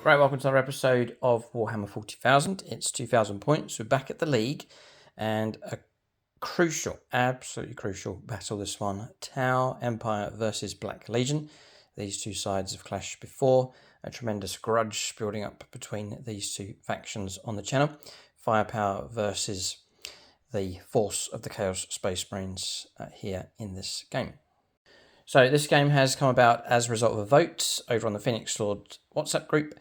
Right, welcome to another episode of Warhammer 40,000. It's 2,000 points. We're back at the league, and a crucial, absolutely crucial battle this one. Tau Empire versus Black Legion. These two sides have clashed before. A tremendous grudge building up between these two factions on the channel. Firepower versus the force of the Chaos Space Marines here in this game. So this game has come about as a result of a vote over on the Phoenix Lord WhatsApp group.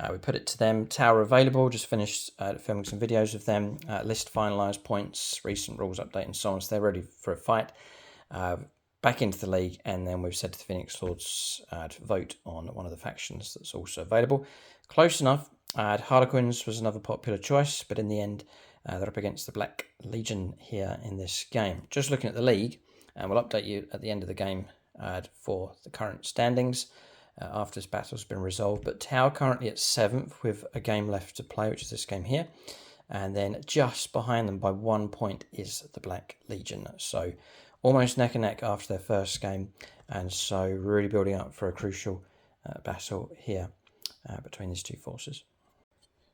We put it to them. Tower available. Just finished filming some videos of them. List finalised, points, recent rules update, and so on. So they're ready for a fight. Back into the league, and then we've said to the Phoenix Lords to vote on one of the factions that's also available. Close enough. Harlequins was another popular choice, but in the end, they're up against the Black Legion here in this game. Just looking at the league, and we'll update you at the end of the game for the current standings after this battle's been resolved. But Tau currently at 7th with a game left to play, which is this game here. And then just behind them by 1 point is the Black Legion. So almost neck and neck after their first game. And so really building up for a crucial battle here between these two forces.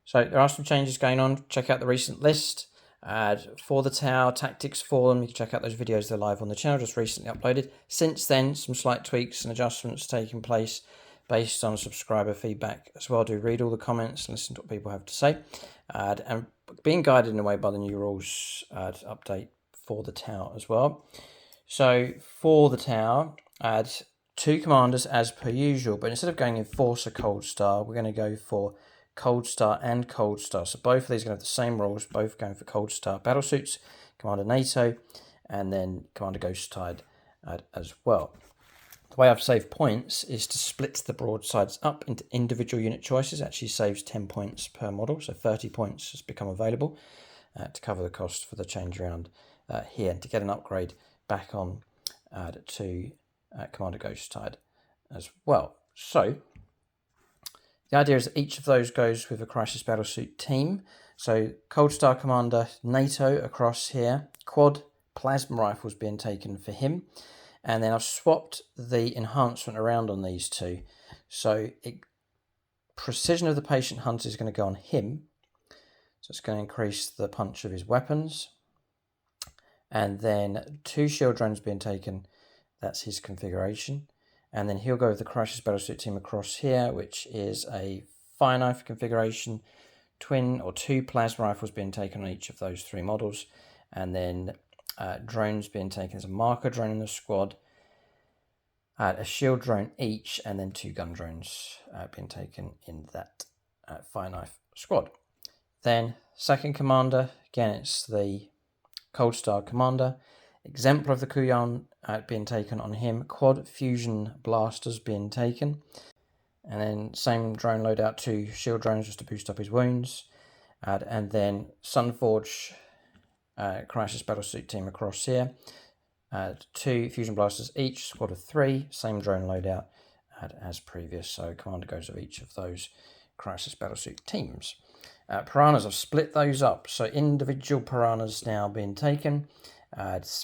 So there are some changes going on. Check out the recent list. For the Tau, tactics for them, you can check out those videos, they're live on the channel, just recently uploaded. Since then, some slight tweaks and adjustments taking place based on subscriber feedback as well. Do read all the comments and listen to what people have to say. And being guided in a way by the new rules update for the Tau as well. So for the Tau, add 2 commanders as per usual, but instead of going in Force Cold Star, we're going to go for Cold Star and Cold Star. So both of these are going to have the same rules, both going for Cold Star battle suits, Commander NATO, and then Commander Ghost Tide as well. The way I've saved points is to split the broadsides up into individual unit choices. It actually saves 10 points per model, so 30 points has become available to cover the cost for the change around here, and to get an upgrade back on to Commander Ghost Tide as well. So the idea is that each of those goes with a Crisis Battlesuit team. So Cold Star Commander NATO across here, quad plasma rifles being taken for him. And then I've swapped the enhancement around on these two. So Precision of the Patient Hunter is going to go on him. So it's going to increase the punch of his weapons. And then 2 shield drones being taken. That's his configuration. And then he'll go with the Crisis Battlesuit team across here, which is a fire knife configuration, twin or 2 plasma rifles being taken on each of those 3 models, and then drones being taken as a marker drone in the squad, a shield drone each, and then 2 gun drones being taken in that fire knife squad. Then second commander, again it's the Cold Star Commander, Exemplar of the Kuyan being taken on him, quad fusion blasters being taken, and then same drone loadout, 2 shield drones just to boost up his wounds, and then Sunforge Crisis Battlesuit team across here, 2 fusion blasters each, squad of 3, same drone loadout as previous, so commander goes of each of those Crisis Battlesuit teams. Piranhas, I've split those up, so individual Piranhas now being taken,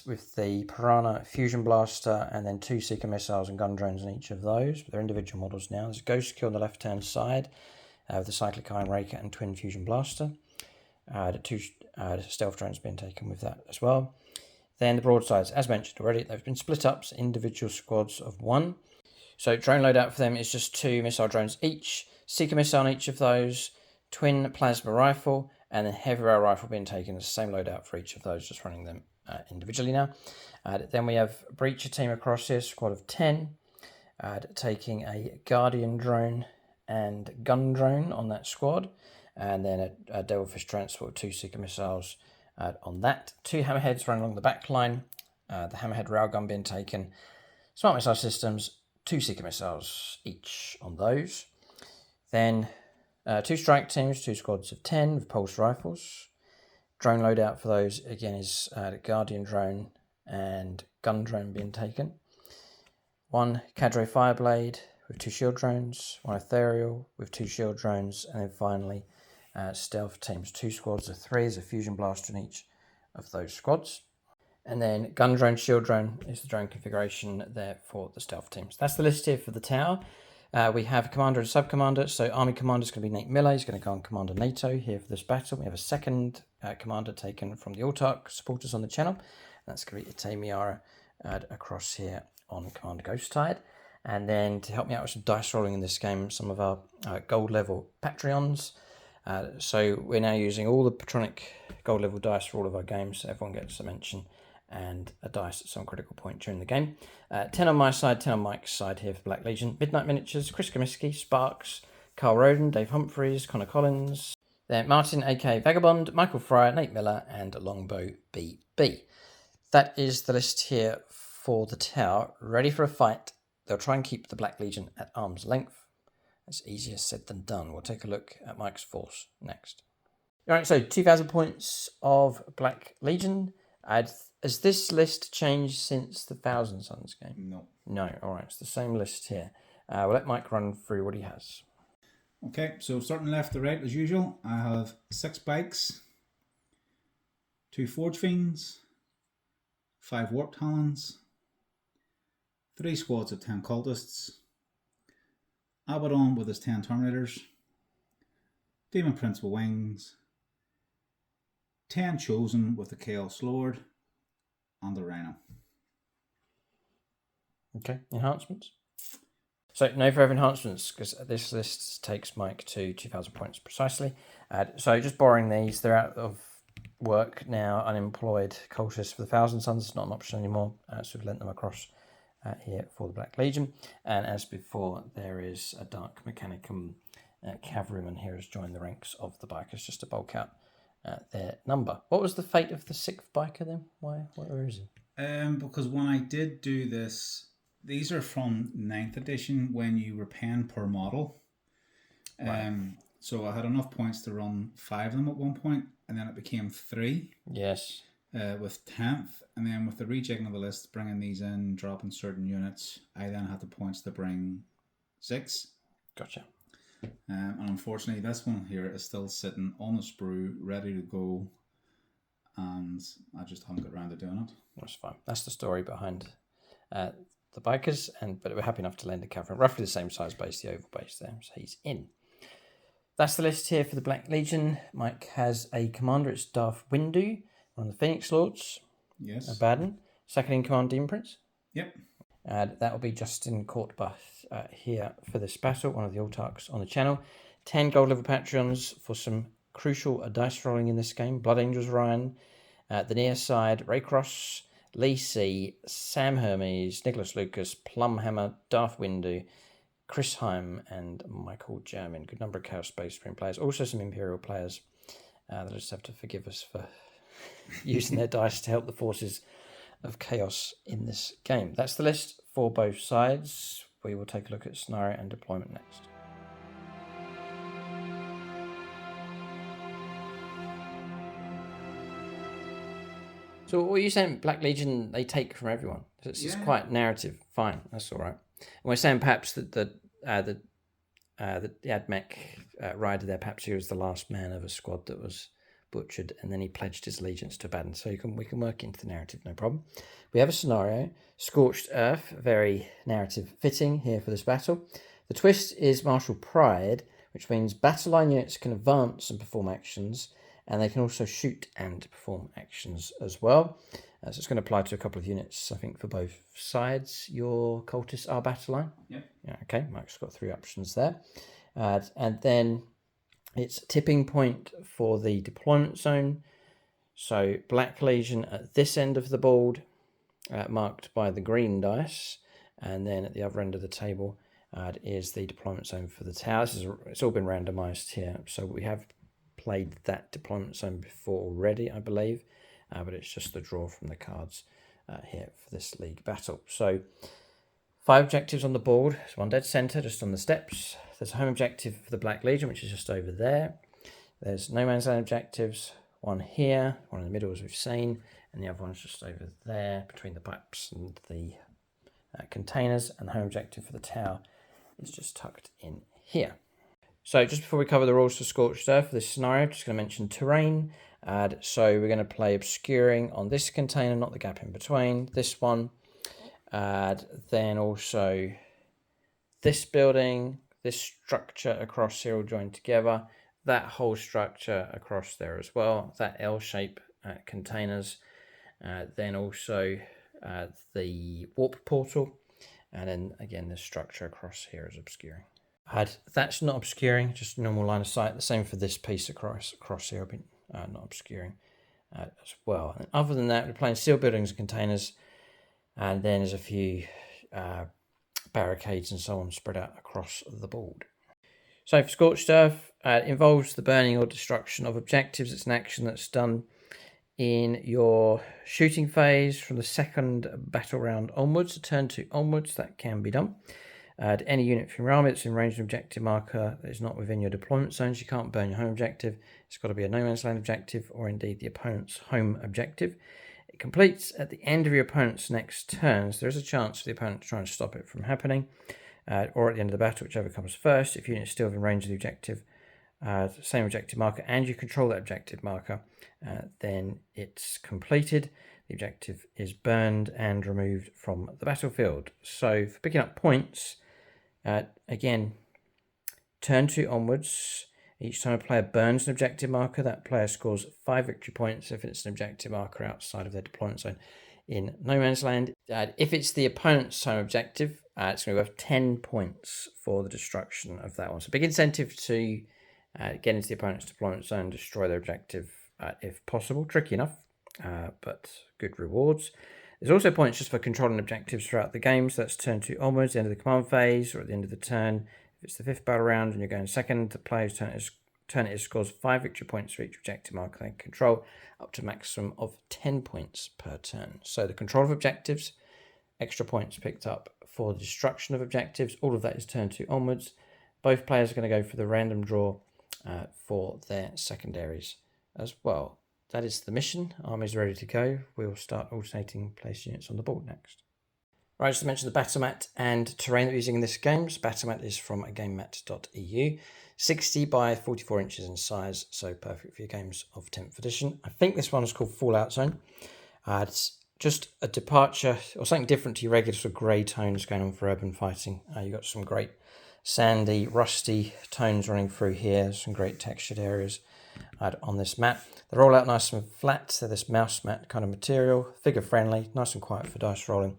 with the Piranha Fusion Blaster and then 2 Seeker Missiles and Gun Drones on each of those. They're individual models now. There's a Ghost Kill on the left-hand side with the Cyclic Iron Raker and Twin Fusion Blaster. 2 Stealth Drones being taken with that as well. Then the broadsides, as mentioned already, they've been split up to individual squads of 1. So drone loadout for them is just 2 missile drones each, Seeker Missile on each of those, Twin Plasma Rifle, and then Heavy Rail Rifle being taken. It's the same loadout for each of those, just running them individually now. Then we have Breacher team across here, squad of 10, taking a Guardian drone and gun drone on that squad, and then a Devilfish transport, 2 Seeker missiles on that. 2 Hammerheads running along the back line, the Hammerhead railgun being taken, Smart Missile Systems, 2 Seeker missiles each on those. Then 2 strike teams, 2 squads of 10 with pulse rifles. Drone loadout for those, again, is Guardian drone and gun drone being taken. 1 Cadre Fireblade with 2 shield drones, 1 Ethereal with 2 shield drones, and then finally stealth teams, 2 squads of 3 as a fusion blaster in each of those squads. And then gun drone, shield drone is the drone configuration there for the stealth teams. That's the list here for the Tower. We have a commander and sub-commander. So army commander is going to be Nate Miller. He's going to go on Commander NATO here for this battle. We have a second commander taken from the Autark supporters on the channel. That's going to be Ite Miara across here on Commander Ghosttide. And then to help me out with some dice rolling in this game, some of our gold level Patreons. So we're now using all the Patronic gold level dice for all of our games. So everyone gets a mention and a dice at some critical point during the game. 10 on my side, 10 on Mike's side here for Black Legion. Midnight Miniatures, Chris Comiskey, Sparks, Carl Roden, Dave Humphreys, Connor Collins, then Martin, aka Vagabond, Michael Fryer, Nate Miller, and Longbow BB. That is the list here for the Tower, ready for a fight. They'll try and keep the Black Legion at arm's length. That's easier said than done. We'll take a look at Mike's force next. All right, so 2,000 points of Black Legion. Has this list changed since the Thousand Suns game? No. No, all right, it's the same list here. We'll let Mike run through what he has. Okay, so starting left to right as usual, I have 6 bikes, 2 Forge Fiends, 5 Warp Talons, 3 squads of 10 Cultists, Abaddon with his 10 Terminators, Demon Prince with Wings, 10 Chosen with the Chaos Lord, and the Rhino. Okay, enhancements? So no further enhancements, because this list takes Mike to 2,000 points precisely. So just borrowing these, they're out of work now, unemployed cultists for the Thousand Suns. It's not an option anymore, so we've lent them across here for the Black Legion. And as before, there is a Dark Mechanicum cavalryman here has joined the ranks of the bikers just to bulk out their number. What was the fate of the 6th biker then? Where is he? Because when I did do this, these are from 9th edition when you were paying per model. Right. So I had enough points to run 5 of them at one point, and then it became 3. Yes. With 10th, and then with the rejigging of the list, bringing these in, dropping certain units, I then had the points to bring 6. Gotcha. And unfortunately, this one here is still sitting on the sprue, ready to go, and I just haven't got around to doing it. That's fine. That's the story behind the bikers, but we're happy enough to lend a cavalry, roughly the same size base, the oval base there, so he's in. That's the list here for the Black Legion. Mike has a commander. It's Darth Windu, one of the Phoenix Lords. Yes. Abaddon. Second in command, Demon Prince. Yep. That will be Justin Courtbuth here for this battle, one of the Autarks on the channel. 10 gold level Patreons for some crucial dice rolling in this game. Blood Angels Ryan. The near side, Raycross, Lee C, Sam Hermes, Nicholas Lucas, Plumhammer, Darth Windu, Chris Heim, and Michael German. Good number of Chaos Space Marine players. Also some Imperial players. They'll just have to forgive us for using their dice to help the forces of chaos in this game. That's the list for both sides. We will take a look at scenario and deployment next. So what are you saying, Black Legion, they take from everyone? It's quite narrative. Fine, that's all right. And we're saying perhaps that the Admech rider there, perhaps he was the last man of a squad that was butchered, and then he pledged his allegiance to Abaddon. So we can work into the narrative, no problem. We have a scenario, Scorched Earth, very narrative fitting here for this battle. The twist is Martial Pride, which means battle line units can advance and perform actions, and they can also shoot and perform actions as well. So it's going to apply to a couple of units, I think, for both sides. Your cultists are battle line? Yep. Yeah, okay, Mike's got 3 options there. And then it's tipping point for the deployment zone. So Black Legion at this end of the board, marked by the green dice. And then at the other end of the table is the deployment zone for the tower. It's all been randomized here. So we have played that deployment zone before already, I believe. But it's just the draw from the cards here for this league battle. So 5 objectives on the board. There's one dead center just on the steps. There's a home objective for the Black Legion, which is just over there. There's no man's land objectives. One here, one in the middle as we've seen, and the other one's just over there between the pipes and the containers. And the home objective for the tower is just tucked in here. So just before we cover the rules for Scorched Earth for this scenario, I'm just going to mention terrain. So we're going to play obscuring on this container, not the gap in between. This one. Then also this building, this structure across here all joined together, that whole structure across there as well, that L-shape containers, then also the warp portal, and then again the structure across here is obscuring. That's not obscuring, just normal line of sight. The same for this piece across here, not obscuring as well. And other than that, we're playing sealed buildings and containers, and then there's a few barricades and so on spread out across the board. So for Scorched Earth, it involves the burning or destruction of objectives. It's an action that's done in your shooting phase from the second battle round onwards, turn 2 onwards. That can be done. Any unit from your army that's in range of an objective marker that is not within your deployment zones, you can't burn your home objective. It's got to be a no man's land objective or indeed the opponent's home objective. It completes at the end of your opponent's next turns. There is a chance for the opponent to try and stop it from happening, or at the end of the battle, whichever comes first. If your unit is still within range of the objective, same objective marker, and you control that objective marker, then it's completed. The objective is burned and removed from the battlefield. So for picking up points, again, turn 2 onwards. Each time a player burns an objective marker, that player scores 5 victory points if it's an objective marker outside of their deployment zone in no man's land. If it's the opponent's home objective, it's going to be worth 10 points for the destruction of that one. So big incentive to get into the opponent's deployment zone, destroy their objective if possible. Tricky enough, but good rewards. There's also points just for controlling objectives throughout the game. So that's turn 2 onwards, the end of the command phase, or at the end of the turn. If it's the 5th battle round and you're going second, the player's turn it scores 5 victory points for each objective marker they control, up to a maximum of 10 points per turn. So the control of objectives, extra points picked up for the destruction of objectives. All of that is turn 2 onwards. Both players are going to go for the random draw for their secondaries as well. That is the mission. Army's ready to go. We'll start alternating place units on the board next. Right, just to mention the battle mat and terrain that we're using in this game. So battle mat is from gamemat.eu, 60 by 44 inches in size, so perfect for your games of 10th edition. I think this one is called Fallout Zone. It's just a departure or something different to your regular sort of grey tones going on for urban fighting. You've got some great sandy, rusty tones running through here, some great textured areas on this map. They're all out nice and flat. They're this mouse mat kind of material, figure friendly, nice and quiet for dice rolling.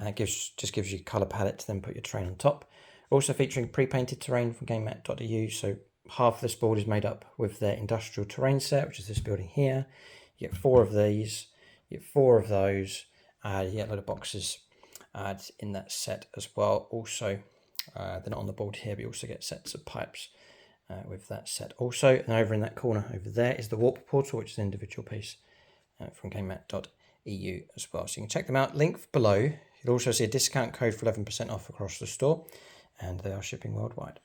And it just gives you a colour palette to then put your terrain on top. Also featuring pre-painted terrain from gamemat.eu. So half of this board is made up with their industrial terrain set, which is this building here. You get 4 of these, you get 4 of those. You get a lot of boxes in that set as well. Also, they're not on the board here, but you also get sets of pipes with that set also. And over in that corner over there is the warp portal, which is an individual piece from gamemat.eu as well. So you can check them out. Link below. You'll also see a discount code for 11% off across the store, and they are shipping worldwide.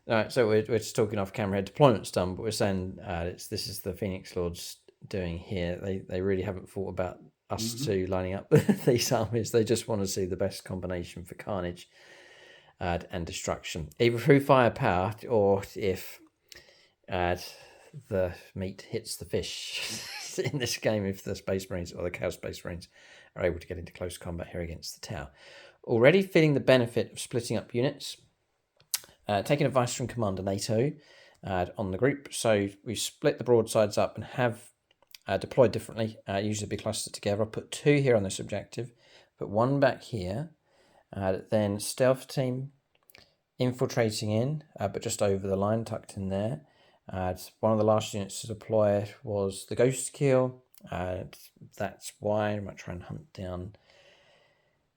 All right, so we're just talking off camera. Deployment's done, but we're saying this is the Phoenix Lords doing here. They really haven't thought about us two lining up these armies. They just want to see the best combination for carnage and destruction, either through firepower or if the meat hits the fish in this game, if the Space Marines or the Chaos Space Marines are able to get into close combat here against the tower. Already feeling the benefit of splitting up units, taking advice from Commander NATO on the group. So we split the broadsides up and have deployed differently, usually be clustered together. I'll put 2 here on this objective, put 1 back here, then stealth team infiltrating in, but just over the line, tucked in there. One of the last units to deploy was the Ghost Kill. That's why I might try and hunt down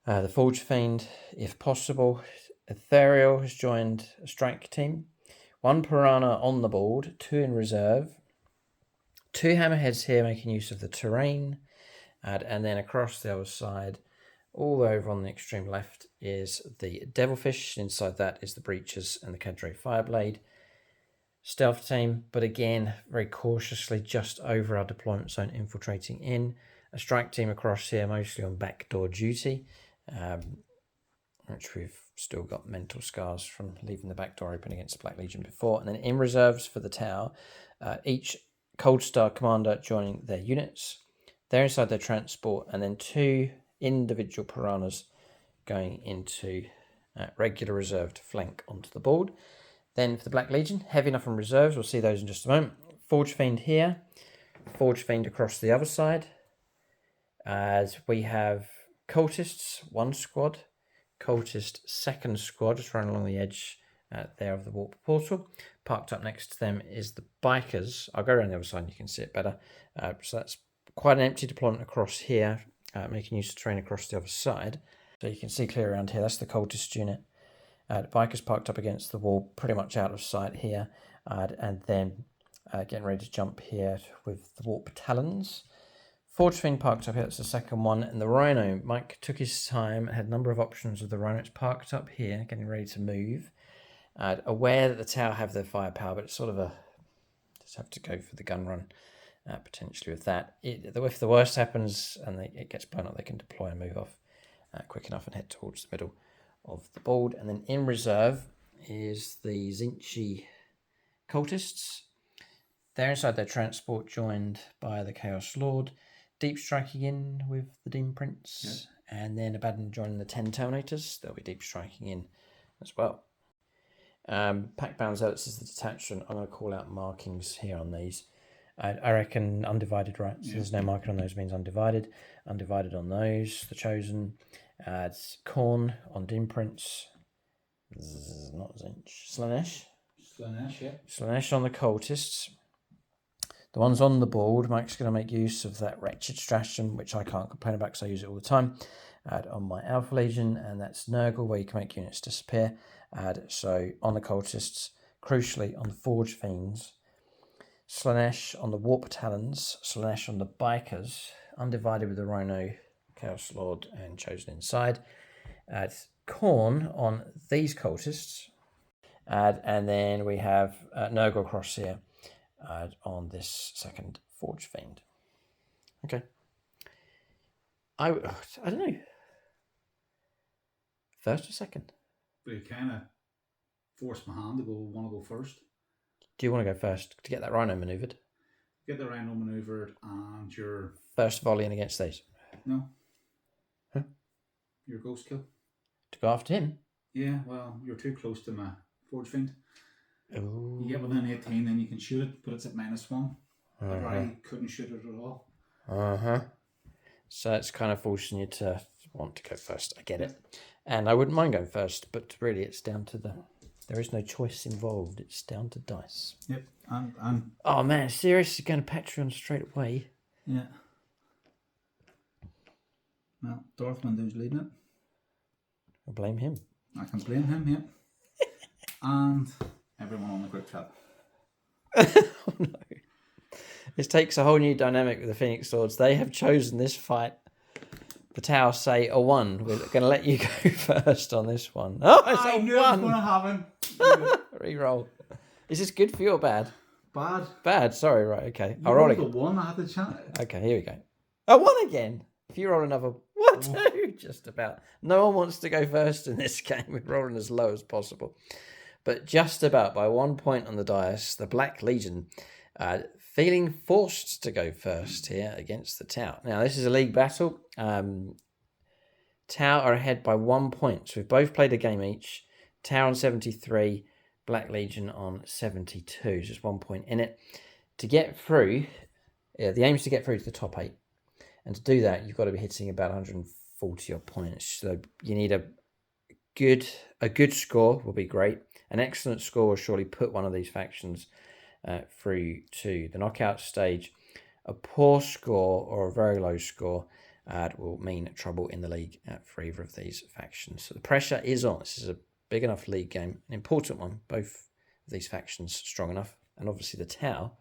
the Forge Fiend if possible. Ethereal has joined a strike team. 1 Piranha on the board, 2 in reserve. 2 Hammerheads here making use of the terrain. And then across the other side, all over on the extreme left, is the Devilfish. Inside that is the Breaches and the Cadre Fireblade. Stealth team, but again, very cautiously just over our deployment zone, infiltrating in. A strike team across here, mostly on backdoor duty, which we've still got mental scars from leaving the back door open against the Black Legion before. And then in reserves for the tower, each Cold Star commander joining their units. They're inside their transport, and then 2 individual piranhas going into regular, reserve to flank onto the board. Then for the Black Legion, heavy enough on reserves, we'll see those in just a moment. Forge Fiend here, Forge Fiend across the other side. As we have Cultists, one squad, Cultist second squad, just running along the edge there of the Warp Portal. Parked up next to them is the Bikers. I'll go around the other side and you can see it better. So that's quite an empty deployment across here, making use of terrain across the other side. So you can see clear around here, that's the Cultist unit. The Bikers parked up against the wall, pretty much out of sight here. And then getting ready to jump here with the Warp Talons. Forge Fiend parked up here, that's the second one. And the Rhino, Mike took his time, had a number of options with the Rhino. It's parked up here, getting ready to move. Aware that the Tower have their firepower, but it's sort of a... just have to go for the gun run, potentially with that. If the worst happens and it gets blown up, they can deploy and move off quick enough and head towards the middle of the board. And then in reserve is the Zinchi Cultists. They're inside their transport, joined by the Chaos Lord. Deep striking in with the Demon Prince. Yep. And then Abaddon joining the 10 Terminators. They'll be deep striking in as well. Pack-bound Zealots is the detachment. I'm going to call out markings here on these. I reckon undivided, right? So there's no marking on those, means undivided. Undivided on those. The Chosen. It's Khorne on Demon Prince. Not Zinch. Slaanesh. Slaanesh, yeah. Slaanesh on the Cultists. The ones on the board, Mike's going to make use of that Wretched stratagem, which I can't complain about because I use it all the time. On my Alpha Legion, and that's Nurgle, where you can make units disappear. So on the Cultists, crucially on the Forge Fiends, Slaanesh on the Warp Talons, Slaanesh on the Bikers, undivided with the Rhino, Chaos Lord, and Chosen inside. Khorne on these Cultists, and then we have Nurgle across here. On this second Forge Fiend. Okay. I don't know. First or second? But you kind of forced my hand to want to go first. Do you want to go first to get that Rhino manoeuvred? Get the Rhino manoeuvred and your... First volleying against these? No. Huh? Your Ghost Kill. To go after him? Yeah, well, you're too close to my Forge Fiend. Ooh. You get within 18, then you can shoot it, but it's at -1. But I couldn't shoot it at all. So it's kind of forcing you to want to go first. I get it. And I wouldn't mind going first, but really it's down to the... There is no choice involved. It's down to dice. Yep. And oh, man. Seriously, going to Patreon straight away? Yeah. Well, Darth Window's leading it. I'll blame him. I can blame him, yeah. And... everyone on the group chat. Oh no. This takes a whole new dynamic with the Phoenix Swords. They have chosen this fight. The Tower say a 1. We're going to let you go first on this one. Oh, it's I a knew 1. I was going to have him. Reroll. Is this good for you or bad? Bad. Bad, sorry, right, okay. You I'll roll rolled again. a 1, I had the chance. Okay, here we go. A 1 again. If you roll another 2, just about. No one wants to go first in this game. We're rolling as low as possible. But just about by 1 point on the dice, the Black Legion feeling forced to go first here against the Tau. Now, this is a league battle. Tau are ahead by 1 point. So we've both played a game each. Tau on 73, Black Legion on 72. Just 1 point in it. To get through, the aim is to get through to the top 8. And to do that, you've got to be hitting about 140 odd points. So you need a good score will be great. An excellent score will surely put one of these factions through to the knockout stage. A poor score or a very low score will mean trouble in the league for either of these factions. So the pressure is on. This is a big enough league game, an important one. Both of these factions strong enough. And obviously the Tau,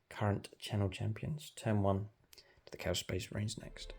current channel champions. Turn 1 to the Chaos Space Marines next.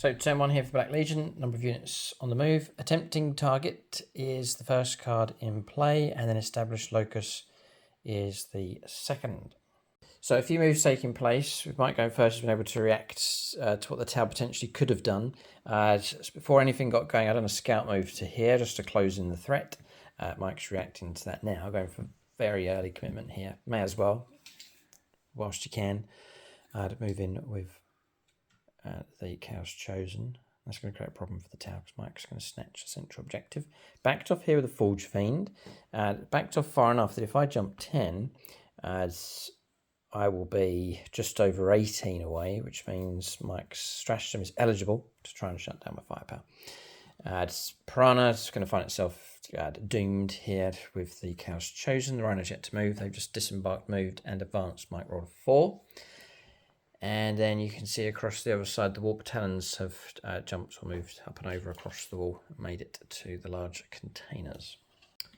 So turn 1 here for Black Legion, number of units on the move. Attempting target is the first card in play, and then established locus is the second. So a few moves taking place. With Mike going first, has been able to react to what the Tau potentially could have done. Before anything got going, I'd done a scout move to here just to close in the threat. Mike's reacting to that now, going for very early commitment here. May as well, whilst you can, to move in with the Chaos Chosen. That's going to create a problem for the Tau because Mike's going to snatch the central objective. Backed off here with a Forge Fiend. Backed off far enough that if I jump 10, as I will be just over 18 away, which means Mike's stratagem is eligible to try and shut down my firepower. Piranha is going to find itself doomed here with the Chaos Chosen. The Rhino's yet to move. They've just disembarked, moved, and advanced. Mike rolled a 4. And then you can see across the other side, the Warp Talons have jumped or moved up and over across the wall and made it to the large containers.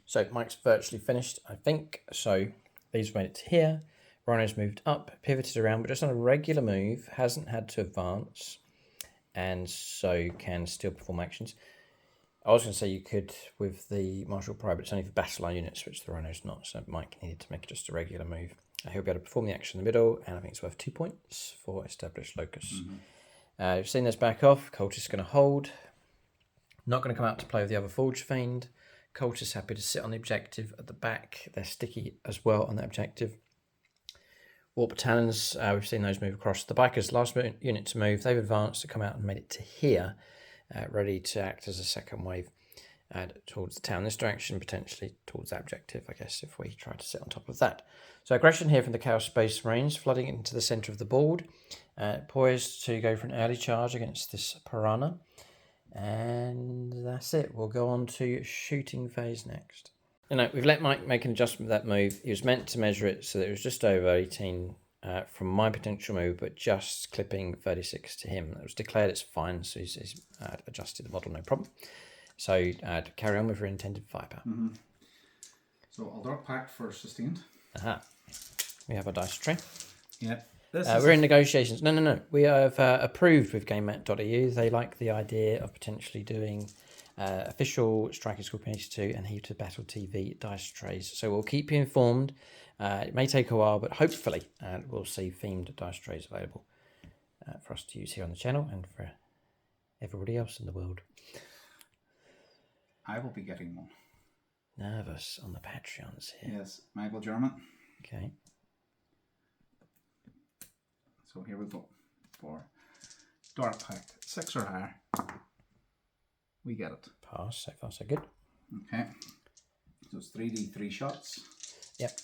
So Mike's virtually finished, I think. So these made it to here. Rhino's moved up, pivoted around, but just on a regular move, hasn't had to advance, and so can still perform actions. I was going to say you could with the Martial Pride, but it's only for battle line units, which the Rhino's not, so Mike needed to make just a regular move. He'll be able to perform the action in the middle, and I think it's worth 2 points for established locus. You've seen this back off. Cultist going to hold. Not going to come out to play with the other Forge Fiend. Cultist happy to sit on the objective at the back. They're sticky as well on that objective. Warp Talons, we've seen those move across. The Bikers, last unit to move. They've advanced to come out and made it to here, ready to act as a second wave towards the town. This direction, potentially towards that objective, I guess, if we try to sit on top of that. So aggression here from the Chaos Space Marines, flooding into the centre of the board. Poised to go for an early charge against this Piranha. And that's it. We'll go on to shooting phase next. We've let Mike make an adjustment with that move. He was meant to measure it so that it was just over 18 from my potential move, but just clipping 36 to him. It was declared it's fine, so he's adjusted the model, no problem. So to carry on with your intended firepower. So I'll drop pack for sustained. We have a dice tray. Yep. We're in negotiations. No. We have approved with GameMat.eu. They like the idea of potentially doing official Striker Scorpion 82 and Heat to Battle TV dice trays. So we'll keep you informed. It may take a while, but hopefully we'll see themed dice trays available for us to use here on the channel and for everybody else in the world. I will be getting one. Nervous on the Patreons here. Yes, Michael German. Okay. So here we go. For Dark Pact, 6 or higher. We get it. Pass, so far so good. Okay. So it's 3d3 shots. Yep.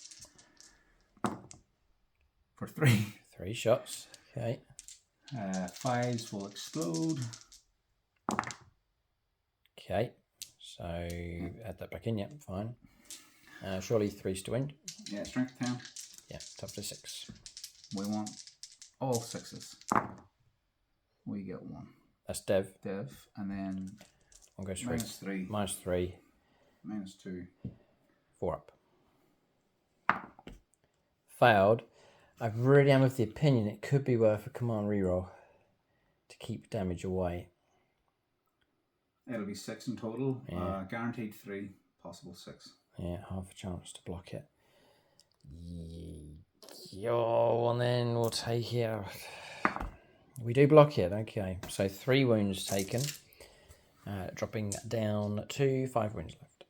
For 3. 3 shots. Okay. 5s will explode. Okay. So add that back in. Yep, fine. Surely 3's to win. Yeah, strength 10. Yeah, top to 6. We want all 6s. We get 1. That's Dev. And then One goes straight. -3. -3. -2. 4 up. Failed. I really am of the opinion it could be worth a command reroll to keep damage away. It'll be 6 in total. Yeah. Guaranteed 3, possible 6. Yeah, half a chance to block it. Yo, and then we'll take it. We do block it. Okay, so 3 wounds taken. Dropping down to 5 wounds left.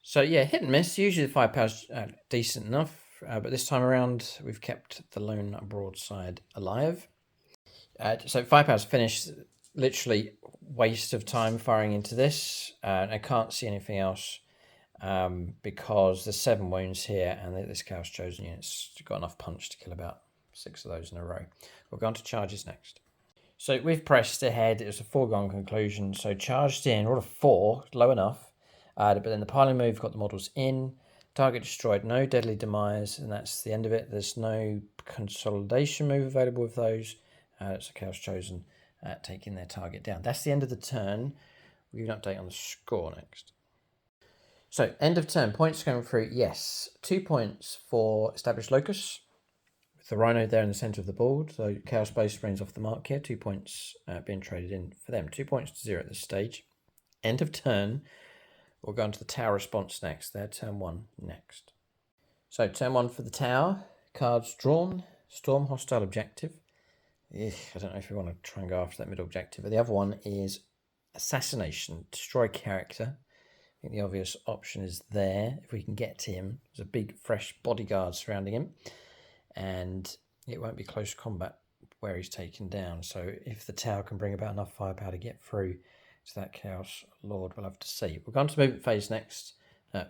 So yeah, hit and miss. Usually the firepower's decent enough, but this time around we've kept the lone broadside alive. So firepower's finished. Literally waste of time firing into this. I can't see anything else because there's 7 wounds here, and this Chaos Chosen unit's got enough punch to kill about 6 of those in a row. We'll go on to charges next. So we've pressed ahead. It was a foregone conclusion. So charged in, rolled a 4, low enough. But then the piling move got the models in. Target destroyed, no deadly demise, and that's the end of it. There's no consolidation move available with those. It's a Chaos Chosen taking their target down. That's the end of the turn. We'll give an update on the score next. So end of turn, points going through. Yes, 2 points for established locus with the Rhino there in the centre of the board. So Chaos Space Marines off the mark here. 2 points being traded in for them. 2 points to 0 at this stage. End of turn. We'll go on to the tower response next. They're turn 1 next. So turn 1 for the tower. Cards drawn. Storm hostile objective. I don't know if we want to try and go after that middle objective. But the other one is assassination. Destroy character. I think the obvious option is there. If we can get to him. There's a big fresh bodyguard surrounding him. And it won't be close combat where he's taken down. So if the tower can bring about enough firepower to get through to that Chaos Lord, we'll have to see. We're going to movement phase next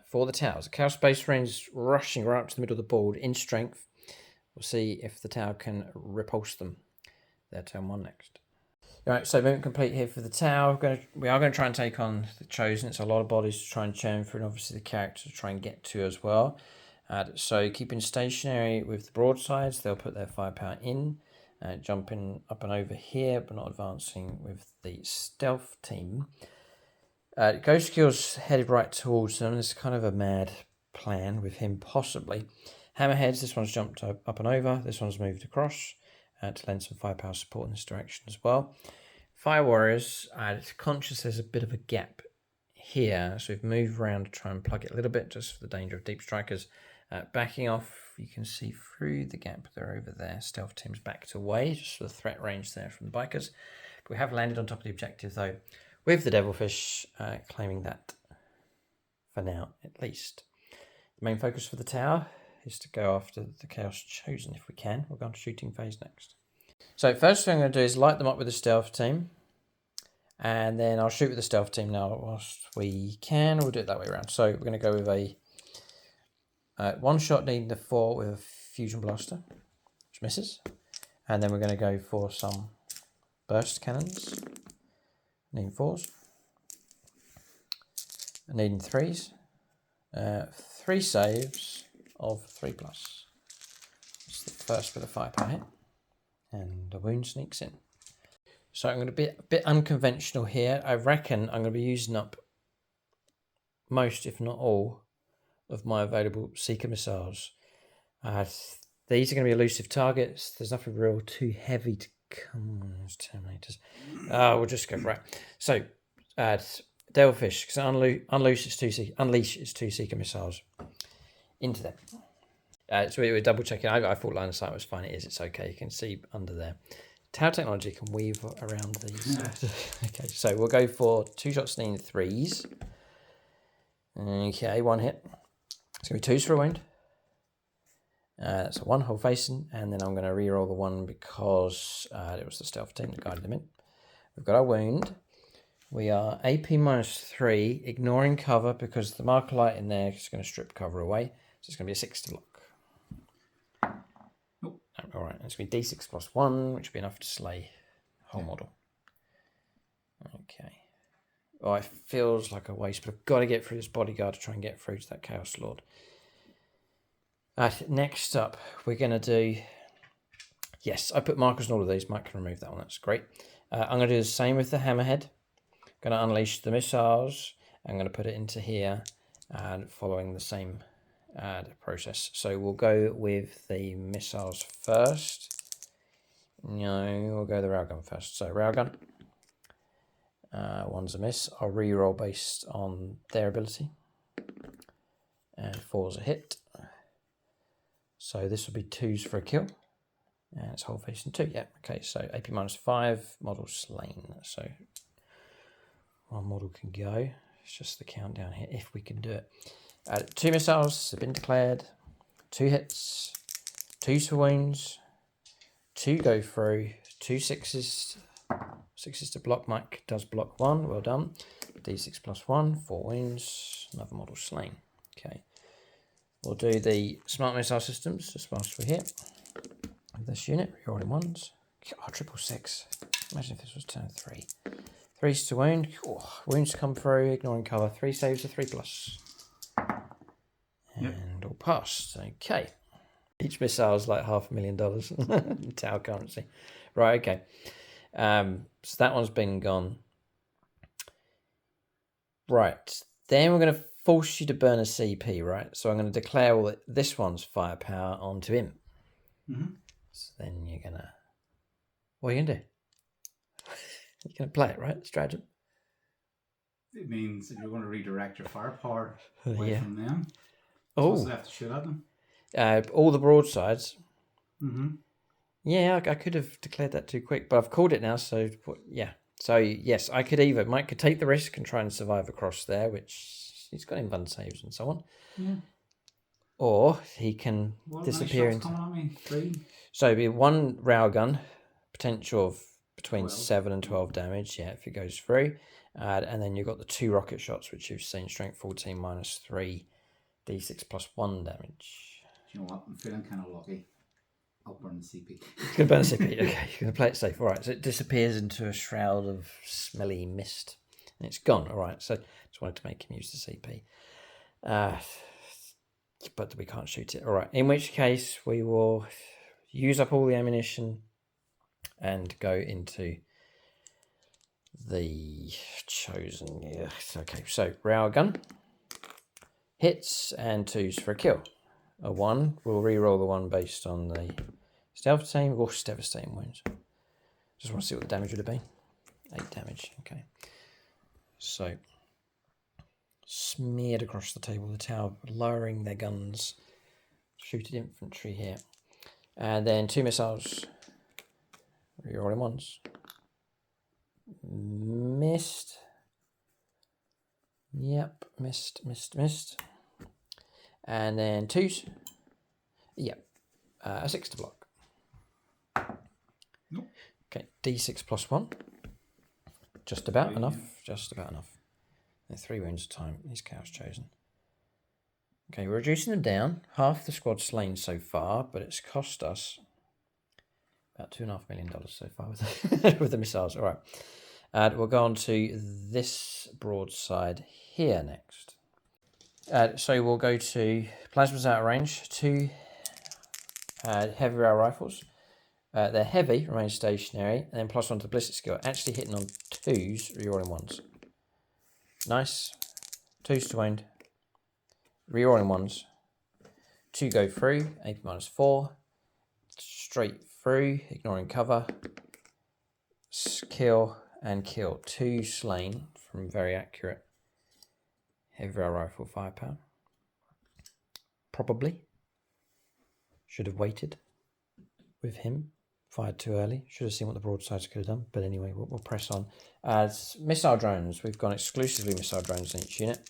for the towers. The Chaos Space Marines rushing right up to the middle of the board in strength. We'll see if the tower can repulse them. Their turn 1 next. All right, so movement complete here for the tower. We are going to try and take on the Chosen. It's a lot of bodies to try and churn through, and obviously the character to try and get to as well. So keeping stationary with the broadsides, they'll put their firepower in, jumping up and over here, but not advancing with the stealth team. Ghost Kill's headed right towards them. This is kind of a mad plan with him possibly. Hammerheads, this one's jumped up and over. This one's moved across to lend some firepower support in this direction as well. Fire Warriors, conscious there's a bit of a gap here, so we've moved around to try and plug it a little bit just for the danger of deep strikers. Backing off, you can see through the gap they're over there. Stealth team's backed away, just for the threat range there from the bikers. But we have landed on top of the objective though, with the Devilfish claiming that for now at least. The main focus for the tower is to go after the Chaos Chosen if we can. We'll go on to shooting phase next. So first thing I'm going to do is light them up with the stealth team. And then I'll shoot with the stealth team now whilst we can. We'll do it that way around. So we're going to go with a one shot needing the 4 with a fusion blaster, which misses. And then we're going to go for some burst cannons, needing 4s, needing 3s, 3 saves of 3+. It's the first bit of firepower hit, and the wound sneaks in. So I'm going to be a bit unconventional here. I reckon I'm going to be using up most, if not all, of my available Seeker missiles. These are going to be elusive targets. There's nothing real too heavy to come on those Terminators. We'll just go right. So, Devilfish, because unleash its 2 Seeker missiles into them. So we're double checking. I thought line of sight was fine. It is. It's okay. You can see under there. Tower technology can weave around these. Okay, so we'll go for 2 shots needing 3s. Okay, 1 hit. It's going to be 2s for a wound. So 1 whole facing, and then I'm going to re-roll the 1 because it was the stealth team that guided them in. We've got our wound. We are AP -3, ignoring cover because the marker light in there is going to strip cover away. So it's going to be a 6 to block. Nope. All right, it's going to be D6 +1, which will be enough to slay whole model. Okay. Oh, it feels like a waste, but I've got to get through this bodyguard to try and get through to that Chaos Lord. Next up, we're going to do... Yes, I put markers on all of these. Mike can remove that one. That's great. I'm going to do the same with the Hammerhead. Going to unleash the missiles. I'm going to put it into here and following the same process. So we'll go with the missiles first. No, we'll go the railgun first. So railgun. 1's a miss. I'll re-roll based on their ability. And 4's a hit. So this will be 2s for a kill. And it's whole facing 2. Yeah, okay, so AP -5, model slain. So 1 model can go. It's just the countdown here, if we can do it. 2 missiles have been declared. 2 hits. 2s for wounds. 2 go through. 2 6s. 6s to block. Mike does block 1. Well done. D6 +1. 4 wounds. Another model slain. Okay. We'll do the smart missile systems just whilst we're here. With this unit, rerolling 1s. Oh, 666. Imagine if this was turn 3. 3s to wound. Oh, wounds come through, ignoring cover. 3 saves of 3+. And all passed. Okay. Each missile is like $500,000 in tower currency. Right, okay. So that one's been gone. Right. Then we're going to force you to burn a CP, right? So I'm going to declare all this one's firepower onto him. Mm-hmm. So then you're gonna. What are you gonna do? You're gonna play it, right? Stratagem. It means if you're going to redirect your firepower away from them, Oh, left to shoot at them. All the broadsides. Mm-hmm. Yeah, I could have declared that too quick, but I've called it now. So yeah. So yes, I could either Mike could take the risk and try and survive across there, which he's got invuln saves and so on. Yeah. Or he can disappear into. Coming at me? 3. So it'd be 1 railgun, potential of between 7 and 12 damage. Yeah, if it goes through, and then you've got the 2 rocket shots, which you've seen, strength 14 minus 3, d6 plus 1 damage. Do you know what? I'm feeling kind of lucky. I'll burn the CP. You're going to burn the CP. Okay, you're going to play it safe. All right, so it disappears into a shroud of smelly mist, and it's gone. All right, so just wanted to make him use the CP. But we can't shoot it. All right, in which case we will use up all the ammunition and go into the chosen. Yeah, okay, so railgun hits and 2s for a kill. A 1, we'll re-roll the 1 based on the stealth team. Oh, devastating wounds. Just want to see what the damage would have been. 8 damage, okay. So, smeared across the table, the tower, lowering their guns. Shooted infantry here. And then 2 missiles. Re-rolling 1s. Missed. Yep, missed. And then 2s. Yep. A 6 to block. Nope. Okay, d6 plus 1. Just about enough. Just about enough. And 3 wounds a time. These cows chosen. Okay, we're reducing them down. Half the squad slain so far, but it's cost us about $2.5 million so far with with the missiles. All right. We'll go on to this broadside here next. So we'll go to plasmas out of range, 2 heavy rail rifles. They're heavy, remain stationary, and then +1 to ballistic skill. Actually hitting on 2s, rerolling 1s. Nice. 2s to wound. Rerolling 1s. 2 go through, AP -4. Straight through, ignoring cover. Kill and kill. 2 slain from very accurate heavy rail rifle firepower. Probably should have waited with him. Fired too early. Should have seen what the broadsides could have done. But anyway, we'll press on. As missile drones, we've gone exclusively missile drones in each unit.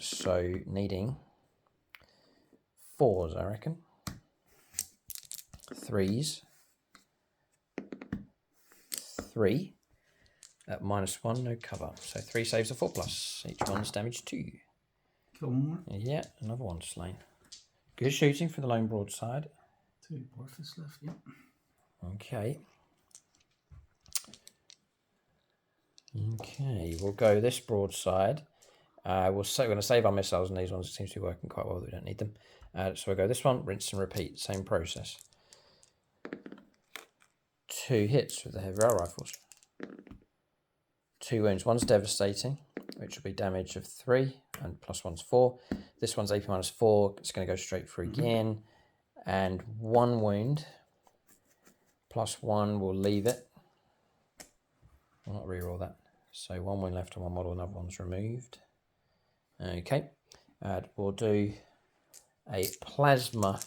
So needing 4s, I reckon. 3s. 3. At -1, no cover. So 3 saves are 4+. Each one's damage 2. Kill 1 more. Yeah, another 1 slain. Good shooting for the lone broadside. 2 worthless left, yeah. Okay. Okay, we'll go this broadside. We're going to save our missiles, and these ones seem to be working quite well. We don't need them. So we'll go this one, rinse and repeat. Same process. 2 hits with the heavy rail rifles. 2 wounds. 1's devastating, which will be damage of 3, and +1's 4. This one's AP -4. It's going to go straight through again. And 1 wound. +1 will leave it. I'll not reroll that. So 1 wound left on one model, another one's removed. Okay. We'll do a plasma.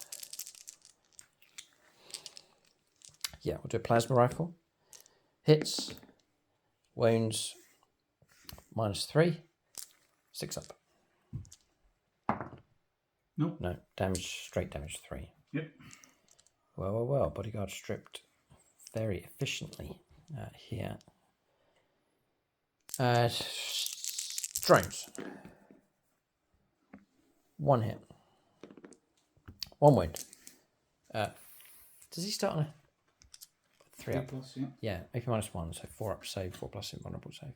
Yeah, we'll do a plasma rifle. Hits. Wounds. -3. 6 up. Nope. No. Damage, straight damage 3. Yep. Well. Bodyguard stripped very efficiently here. Drones. 1 hit. 1 wound. Does he start on a 3 up? Plus, yeah. Yeah, AP -1, so 4 up save, 4+ invulnerable save.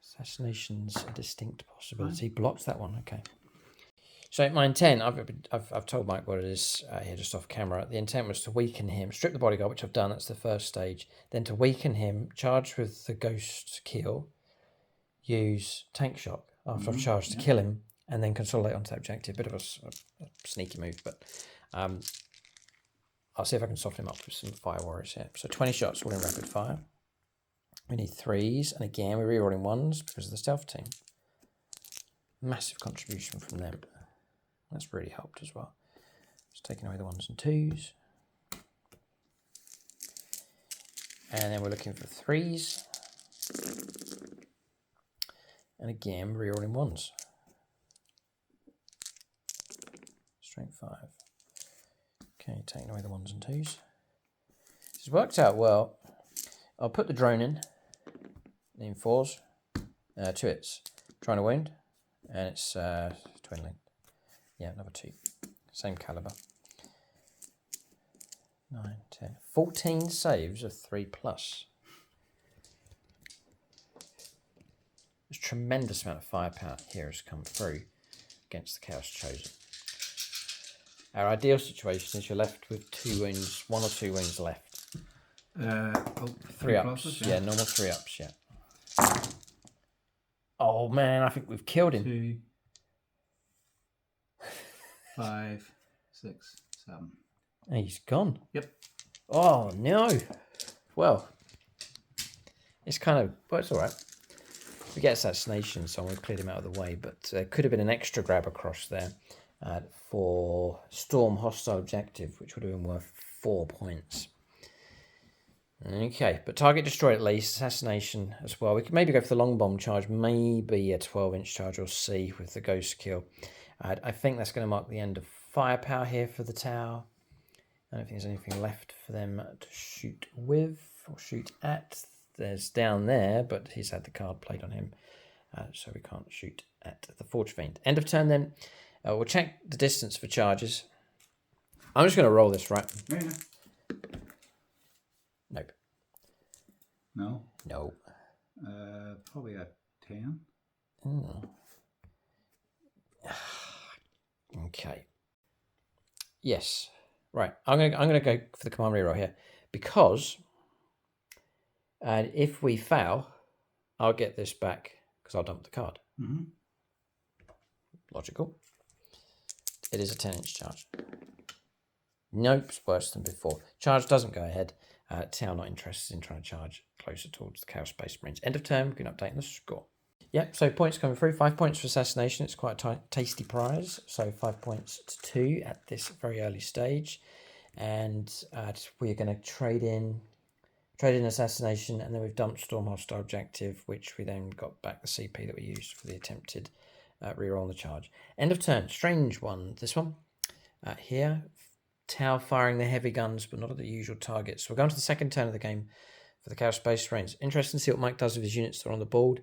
Assassination's a distinct possibility. Blocked that one, okay. So my intent, I've told Mike what it is here just off camera. The intent was to weaken him, strip the bodyguard, which I've done, that's the first stage. Then to weaken him, charge with the ghost kill, use tank shock after I've charged to kill him, and then consolidate onto that objective. Bit of a sneaky move, but I'll see if I can soften him up with some fire warriors here. So 20 shots, all in rapid fire. We need 3s, and again we're rerolling 1s because of the stealth team. Massive contribution from them. That's really helped as well. Just taking away the 1s and 2s. And then we're looking for 3s. And again, rerolling 1s. Strength 5. Okay, taking away the 1s and 2s. This has worked out well. I'll put the drone in 4s. 2 hits. Trying to wound. And it's twin-linked. Yeah, another 2. Same caliber. 9, 10. 14 saves of 3+. There's a tremendous amount of firepower here has come through against the Chaos Chosen. Our ideal situation is you're left with 2 wounds, 1 or 2 wounds left. 3 ups. Pluses, yeah, normal 3 ups, yeah. Oh man, I think we've killed him. 2, 5, 6, 7. He's gone. Yep. Oh no. Well, it's kind of, well, it's all right. We get assassination, so we've cleared him out of the way, but there could have been an extra grab across there for Storm Hostile Objective, which would have been worth 4 points. Okay, but target destroyed at least, assassination as well. We could maybe go for the long bomb charge, maybe a 12-inch charge or C with the ghost kill. I think that's going to mark the end of firepower here for the tower. I don't think there's anything left for them to shoot with or shoot at. There's down there, but he's had the card played on him, so we can't shoot at the Forge Fiend. End of turn then. We'll check the distance for charges. I'm just going to roll this, right? Yeah. Nope. No. No. Probably a 10. Okay. Yes. Right. I'm gonna go for the command reroll here because, and if we fail, I'll get this back because I'll dump the card. Mm-hmm. Logical. It is a 10-inch charge. Nope, it's worse than before. Charge doesn't go ahead. Town not interested in trying to charge closer towards the Chaos Space Marines. End of turn, we can update the score. Yep, so points coming through. 5 points for assassination. It's quite a tasty prize. So 5 points to 2 at this very early stage. And we're going to trade in assassination, and then we've dumped Storm Hostile Objective, which we then got back the CP that we used for the attempted reroll on the charge. End of turn. Strange one, this one. Here, Tau firing the heavy guns, but not at the usual targets. So we're going to the second turn of the game for the Chaos Space Marines. Interesting to see what Mike does with his units that are on the board,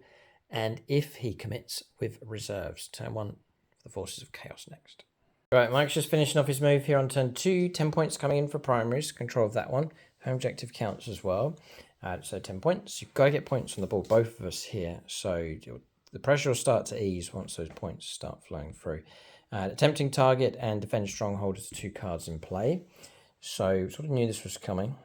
and if he commits with reserves. Turn 1 for the Forces of Chaos next. Right, Mike's just finishing off his move here on turn 2. 10 points coming in for primaries. Control of that one. Home objective counts as well. So 10 points. You've got to get points on the board, both of us here. So the pressure will start to ease once those points start flowing through. Attempting target and defend stronghold is the 2 cards in play. So sort of knew this was coming.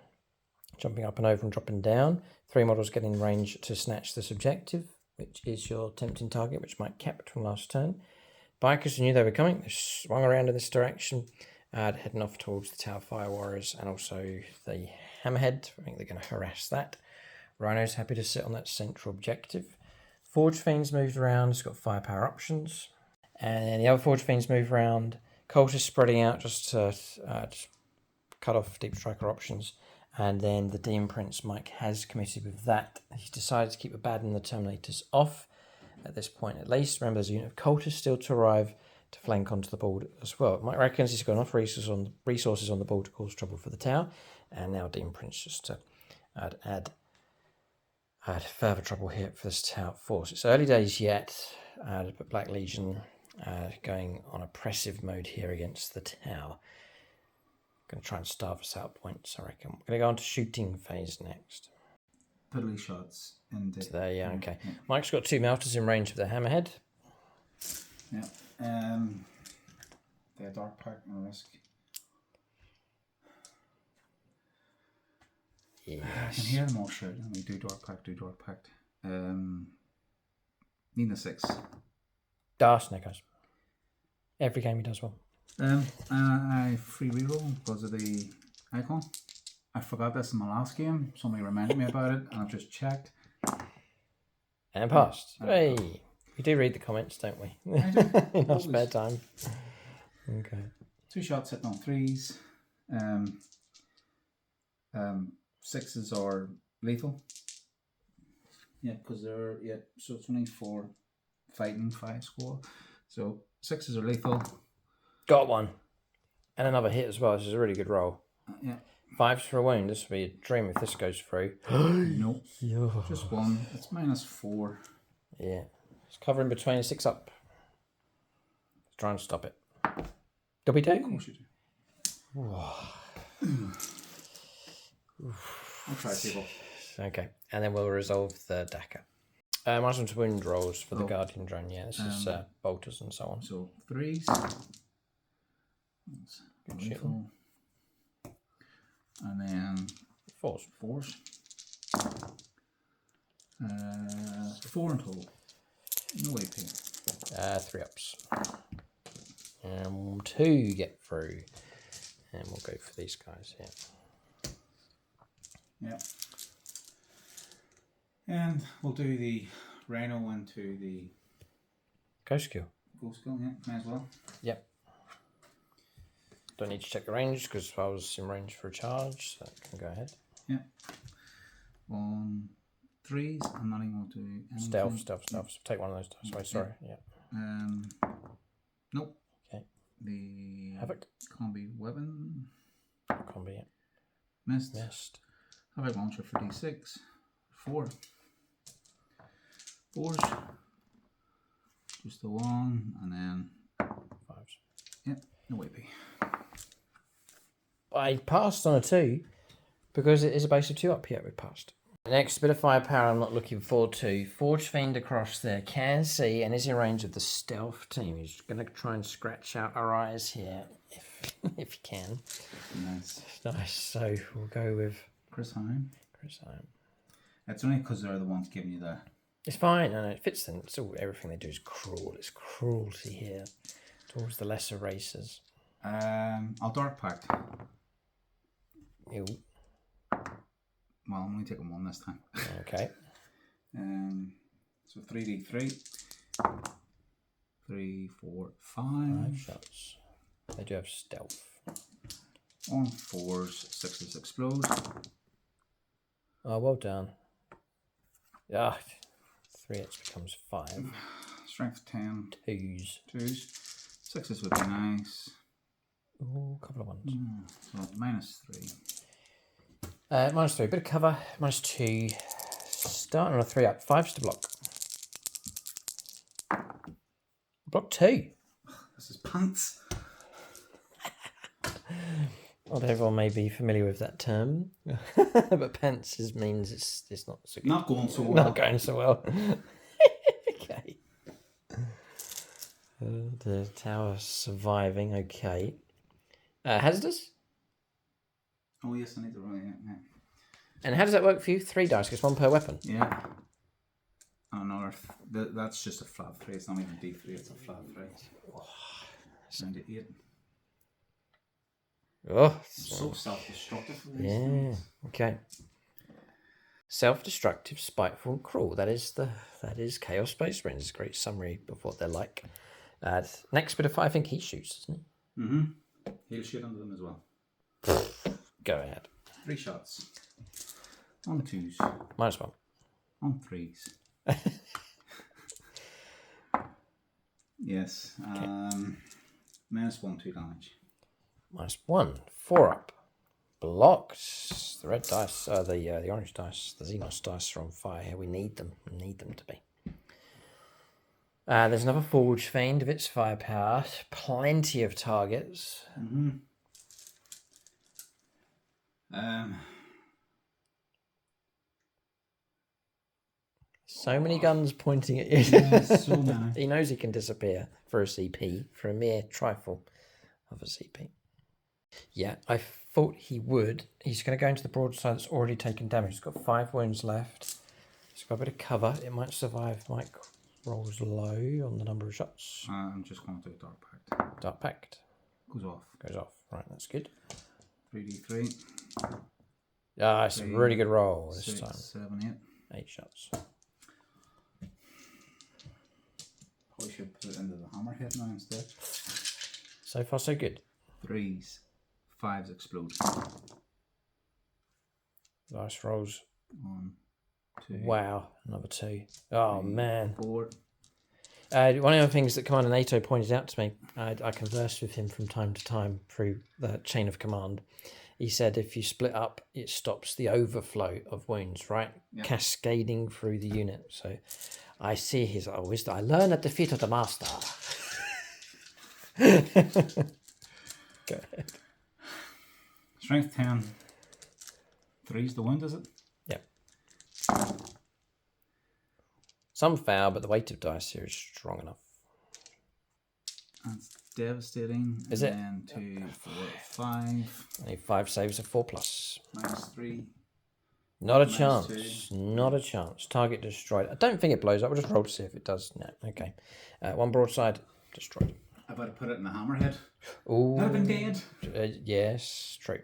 Jumping up and over and dropping down. 3 models get in range to snatch this objective, which is your tempting target, which Mike kept from last turn. Bikers knew they were coming. They swung around in this direction, heading off towards the Tower Fire Warriors and also the Hammerhead. I think they're going to harass that. Rhino's happy to sit on that central objective. Forge Fiends moved around. It's got firepower options. And then the other Forge Fiends move around. Colt is spreading out just to cut off Deep Striker options. And then the Demon Prince, Mike, has committed with that. He's decided to keep the Bad and the Terminators off at this point at least. Remember, there's a unit of cultists still to arrive to flank onto the board as well. Mike reckons he's got enough resources on the board to cause trouble for the tower. And now Demon Prince just to add further trouble here for this tower force. It's early days yet, but Black Legion going on oppressive mode here against the tower. Going to try and starve us out points, I reckon. We're going to go on to shooting phase next. Piddly shots. And So there, yeah, okay. Yeah. Mike's got 2 melters in range of the Hammerhead. Yeah. They're Dark Pact and Risk. Yes. I can hear them all shouting. We do Dark Pact. Need a 6. Snake Eyes. Every game he does well. I free reroll because of the icon. I forgot this in my last game. Somebody reminded me about it, and I've just checked. And passed. Hey, we do read the comments, don't we? I do. In our spare time. Okay. 2 shots hitting on 3s. 6s are lethal. Yeah, because they're so it's only 4 fighting, 5 score. So 6s are lethal. Got one. And another hit as well. This is a really good roll. Yeah. 5s for a wound. This would be a dream if this goes through. Nope. Just 1. It's -4. Yeah. It's covering between 6 up. Let's try and stop it. Do we do? Of course you do. I'll try table. Okay. And then we'll resolve the Dakar. Marksman to wound rolls for the Guardian drone. Yeah, this is bolters and so on. So 3s. Good shooting. And then 4s. 4s. 4 in total. No AP. 3 ups. And 2 get through. And we'll go for these guys here. Yeah. And we'll do the Rhino into the Ghost skill. Ghost skill, yeah, may as well. Yep. Don't need to check the range because I was in range for a charge, so that can go ahead. Yeah. 1, 3s. I'm not even going to do anything. Stealth. So take one of those dice away. Sorry. Yeah. Nope. Okay. The Havoc. combi weapon. Combi. Yeah. Missed. Havoc launcher for D6. 4. 4s. Just the 1, and then 5s. Yep. No AP. I passed on a 2 because it is a base of 2 up here. We passed. Next bit of firepower I'm not looking forward to. Forge Fiend across there. Can see and is in range of the stealth team. He's going to try and scratch out our eyes here if he can. Nice. Nice. So we'll go with Chris Heim. Heim. It's only because they're the ones giving you the... It's fine. No, it fits them. It's all, everything they do is cruel. It's cruelty here towards the lesser races. I'll Dark Pact. Ew. Well, I'm only taking 1 this time. Okay. So 3d3. 3, 4, 5. 5 shots. They do have stealth. On 4s, 6s explode. Oh, well done. Yeah. 3 hits becomes 5. Strength 10. 2s. 2s. 6s would be nice. Oh, a couple of ones. So -3. -3. Bit of cover. -2. Starting on a 3 up. 5s to block. Block 2. This is pants. Not everyone may be familiar with that term, but pants means it's not so good. Not going so well. Not going so well. Okay. The tower surviving. Okay. Hazardous. Oh yes, I need to roll it. Yeah. And how does that work for you? 3 dice, because 1 per weapon. Yeah. Another. That's just a flat 3. It's not even D3. It's a flat 3. Sound to 8. Oh, So self-destructive. yeah. Okay. Self-destructive, spiteful, and cruel. That is Chaos Space Marines. It's a great summary of what they're like. Next bit of fire, I think he shoots, doesn't he? Mm-hmm. He'll shoot under them as well. Go ahead. 3 shots. On 2s. -1. On 3s. Yes. Okay. -1, 2 damage. -1. 4 up. Blocked. The red dice, the orange dice, the Xenos dice are on fire here. We need them. We need them to be. There's another Forge Fiend of its firepower. Plenty of targets. Mm-hmm. So many guns pointing at you. Yeah, so many. He knows he can disappear for a CP, for a mere trifle of a CP. Yeah, I thought he would. He's going to go into the broadside that's already taken damage. He's got 5 wounds left. He's got a bit of cover. It might survive. Mike rolls low on the number of shots. I'm just going to do Dark Pact. Dark Pact. Goes off. Goes off. Right, that's good. 3d3. Ah, it's a really good roll this 6, time. 7, 8. 8 shots. Probably should put it into the hammerhead now instead. So far, so good. 3s, 5s explode. Dice rolls. 1, 2. Wow, another 2. Oh, 3, man. 4. One of the things that Commander NATO pointed out to me, I conversed with him from time to time through the chain of command. He said if you split up, it stops the overflow of wounds, right? Yep. Cascading through the unit. So I see his wisdom. I learn at the feet of the master. Go ahead. Strength 10. 3's the wound, is it? Yep. Some fail, but the weight of dice here is strong enough. That's devastating. Is and it? Then 2, 4, 5. Only 5 saves of 4+. -3. Not a Minus chance. 2. Not a chance. Target destroyed. I don't think it blows up. We'll just roll to see if it does. No. Okay. 1 broadside destroyed. I better put it in the hammerhead. Ooh. That'd have been dead. Yes, true.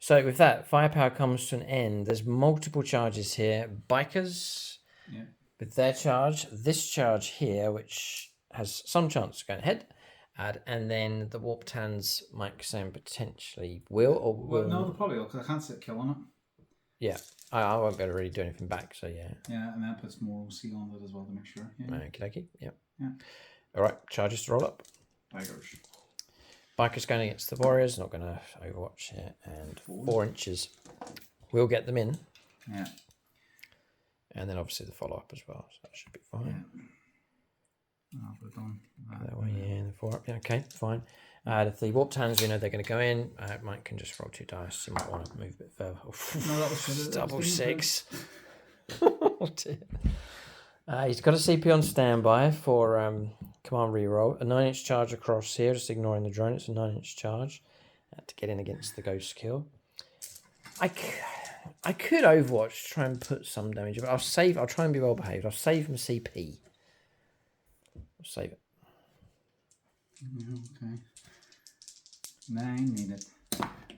So with that, firepower comes to an end. There's multiple charges here. Bikers Yeah. with their charge. This charge here, which has some chance of going ahead. And then the Warped Hands, Mike saying potentially will or will. Well, no, they probably will, because I can't sit killing it. Yeah, I won't be able to really do anything back, so yeah. Yeah, and that puts more OC on it as well to make sure. Yeah. Okay, yep. Yeah. All right, charges to roll up. Tigers. Biker's going against the Warriors, not going to Overwatch here. And 4 inches. We'll get them in. Yeah. And then obviously the follow-up as well, so that should be fine. Yeah. I'll put it on. That way, yeah, and the 4-up. Yeah, okay, fine. If the Warped Hands, we know they're going to go in. Mike can just roll 2 dice. You might want to move a bit further. No, that was Double 6. Oh, dear. He's got a CP on standby for command reroll. A 9-inch charge across here, just ignoring the drone. It's a 9-inch charge to get in against the ghost kill. I could Overwatch, try and put some damage, but I'll try and be well behaved. I'll save my CP. I'll save it. Okay. 9 needed.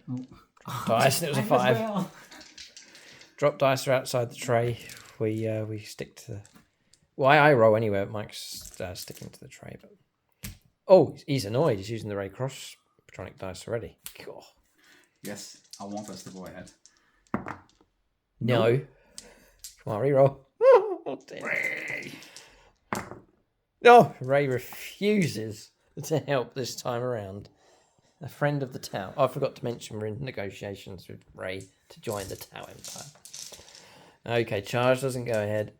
Oh. Dice, and it was a 5. Well. Drop dice are outside the tray. We stick to the... Well, I roll anyway. Mike's sticking to the tray. But oh, he's annoyed. He's using the Ray Cross Patronic dice already. God. Yes, I want us to go ahead. No. Come on, reroll. Oh, Ray. No, Ray refuses to help this time around. A friend of the Tau. Oh, I forgot to mention we're in negotiations with Ray to join the Tau Empire. Okay, charge doesn't go ahead.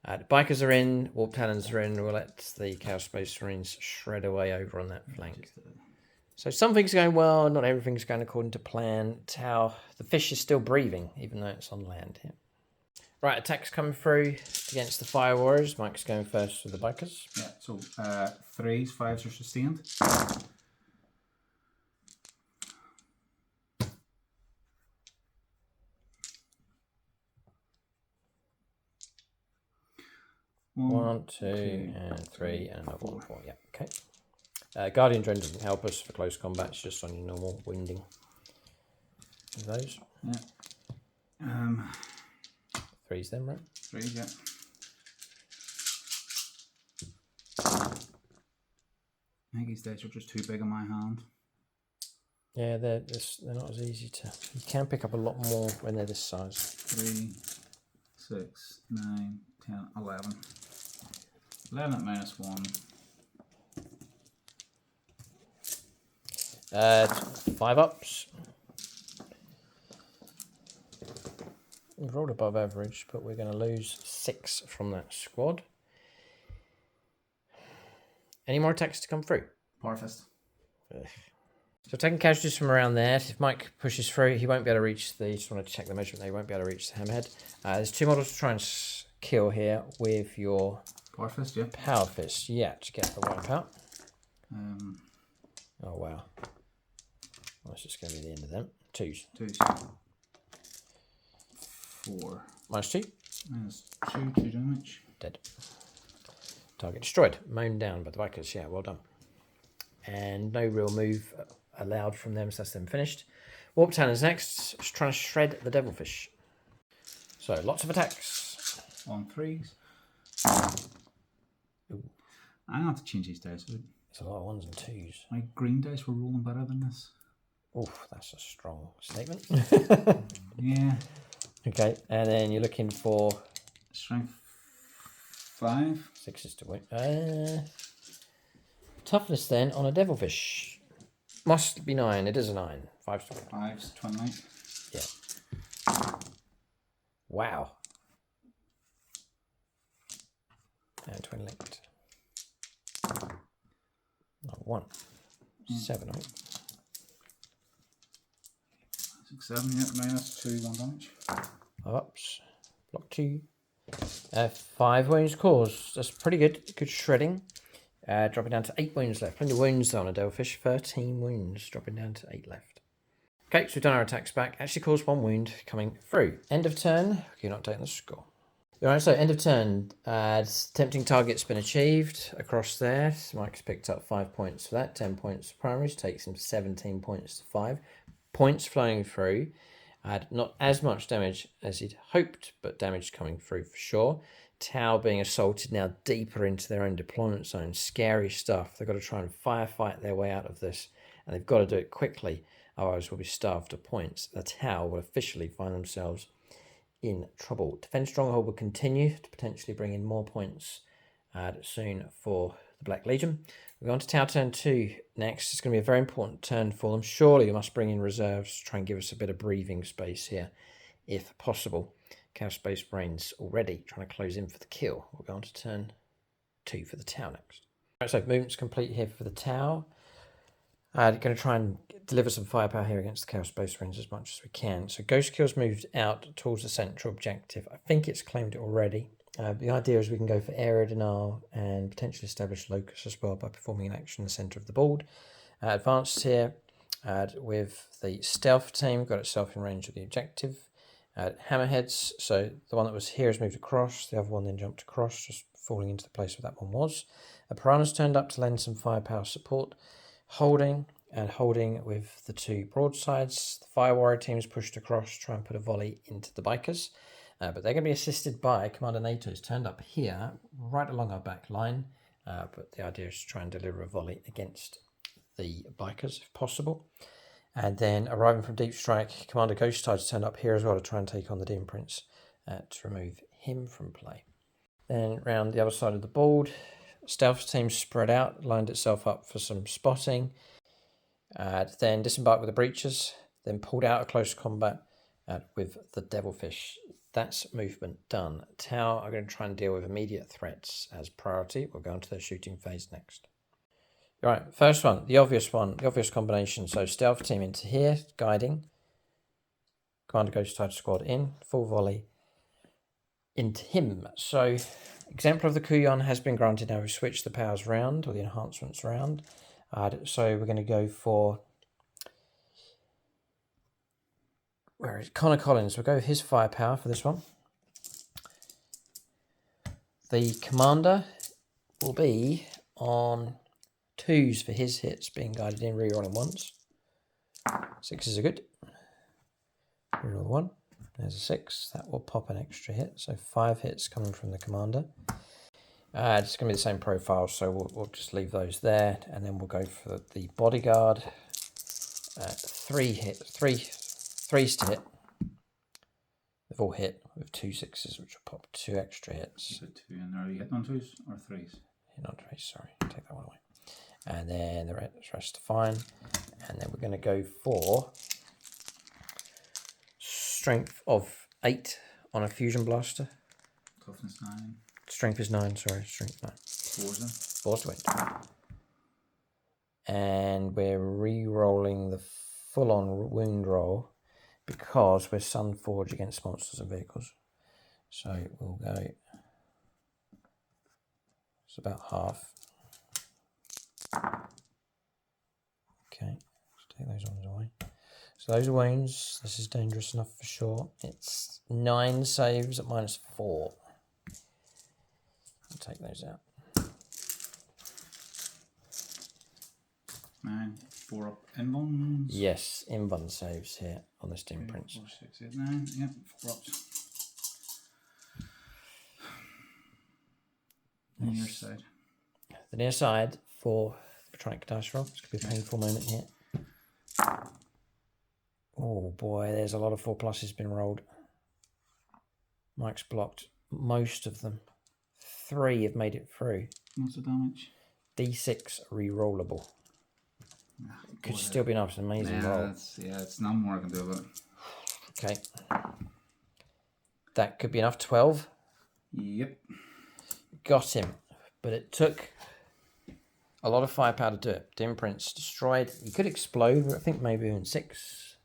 The Bikers are in, Warped Talons are in. We'll let the Chaos Space Marines shred away over on that flank. So something's going well, not everything's going according to plan. Tau, the fish is still breathing, even though it's on land here. Right, attacks coming through against the Fire Warriors. Mike's going first with the Bikers. Yeah, so 3s, 5s are sustained. One, two, and 3, and another 1, 4. Yeah, okay. Guardian Drone doesn't help us for close combat. It's just on your normal winding. Of those. Yeah. 3's then, right? 3s, yeah. I think these dice are just too big in my hand. Yeah, they're not as easy to... You can pick up a lot more when they're this size. 3, 6, 9, 10, 11. 11 at -1. 5 ups. We've rolled above average, but we're going to lose 6 from that squad. Any more attacks to come through? Parfist. So taking casualties from around there. If Mike pushes through, he won't be able to reach the... Just want to check the measurement. He won't be able to reach the hammerhead. There's 2 models to try and kill here with your... Parfist, yeah. Power Fist, yeah, to get the wipeout. Oh, wow. Well, that's just going to be the end of them. 2s. 2s. 4. -2. -2, 2 damage. Dead. Target destroyed. Mown down by the Bikers. Yeah, well done. And no real move allowed from them, so that's them finished. Warp Talon's next, just trying to shred the Devilfish. So lots of attacks. On 3s. Ooh. I have to change these dice. It's a lot of 1s and 2s. My green dice were rolling better than this. Oof, that's a strong statement. Yeah. Okay, and then you're looking for strength 5. 6s to win. Toughness then on a Devilfish must be 9. It is a 9. 5s to win. 5's 29. Yeah. Wow. And twin linked. Not 1. 7. I think. 6, 7. Yeah, minus 2, 1 damage. 5 ups. Block 2. 5 wounds caused. That's pretty good. Good shredding. Dropping down to 8 wounds left. Plenty of wounds on a Devilfish. 13 wounds. Dropping down to 8 left. Okay, so we've done our attacks back. Actually caused 1 wound coming through. End of turn. You're not taking the score. Alright, so end of turn. Tempting target's been achieved across there. Mike's picked up 5 points for that. 10 points for primaries. Takes him 17 points to 5. Points flowing through. Not as much damage as he'd hoped, but damage coming through for sure. Tau being assaulted now deeper into their own deployment zone. Scary stuff. They've got to try and firefight their way out of this, and they've got to do it quickly, otherwise we'll be starved of points. The Tau will officially find themselves in trouble. Defense Stronghold will continue to potentially bring in more points soon for the Black Legion. We're going to Tau turn 2 next. It's going to be a very important turn for them. Surely you must bring in reserves to try and give us a bit of breathing space here, if possible. Chaos Space Brains already trying to close in for the kill. We're going to turn 2 for the Tau next. Right, so movement's complete here for the Tau. Going to try and deliver some firepower here against the Chaos Space Marines as much as we can. So Ghost Kill's moved out towards the central objective. I think it's claimed it already. The idea is we can go for area denial and potentially establish locus as well by performing an action in the centre of the board. Advanced here with the stealth team, got itself in range of the objective. Hammerheads, so the one that was here has moved across, the other one then jumped across, just falling into the place where that one was. Piranha's turned up to lend some firepower support. Holding with the 2 broadsides. The Fire Warrior team's pushed across, try and put a volley into the bikers. But they're going to be assisted by Commander NATO's turned up here, right along our back line. But the idea is to try and deliver a volley against the bikers, if possible. And then arriving from Deep Strike, Commander Ghost Tide's turned up here as well to try and take on the Demon Prince to remove him from play. Then round the other side of the board, Stealth team spread out, lined itself up for some spotting. Then disembarked with the Breachers, then pulled out of close combat with the Devilfish. That's movement done. Tau are going to try and deal with immediate threats as priority. We'll go on to their shooting phase next. All right, first one, the obvious combination. So Stealth team into here, guiding. Commander Ghost Tide squad in, full volley into him. So Exemplar of the Kuyon has been granted. Now we've switched the powers round, or the enhancements round. So we're going to go for... Where is Connor Collins? We'll go with his firepower for this one. The commander will be on 2s for his hits, being guided in, rerolling 1s. 6s are good. Reroll 1. There's a 6. That will pop an extra hit. So 5 hits coming from the commander. It's going to be the same profile, so we'll just leave those there. And then we'll go for the bodyguard. 3s to hit. They've all hit with 2 6s, which will pop 2 extra hits. So 2, and are you hitting on 2s or 3s? Hitting on 3s, sorry. Take that one away. And then the rest are fine. And then we're going to go for strength of 8 on a fusion blaster. Toughness 9. Strength is 9, sorry. Strength 9. 4's then? 4's to 8. And we're re-rolling the full-on wound roll because we're Sunforge against monsters and vehicles. So we'll go... It's about half. Okay, let's take those ones away. So those are wounds. This is dangerous enough for sure. It's 9 saves at -4. I'll take those out. 9. 4 up invulns. Yes, invuln saves here on this Dim Prince. 4, 6, 8, 9. Yep, 4 ups. On your side. The near side for the Patronic dice roll. It's going to be a painful moment here. Oh boy, there's a lot of 4+s been rolled. Mike's blocked most of them. 3 have made it through. What's the damage? D6 re-rollable. Could still be an amazing roll. It's not more I can do about it. Okay. That could be enough. 12. Yep. Got him. But it took a lot of firepower to do it. Dim Prince destroyed. He could explode, but I think maybe even 6.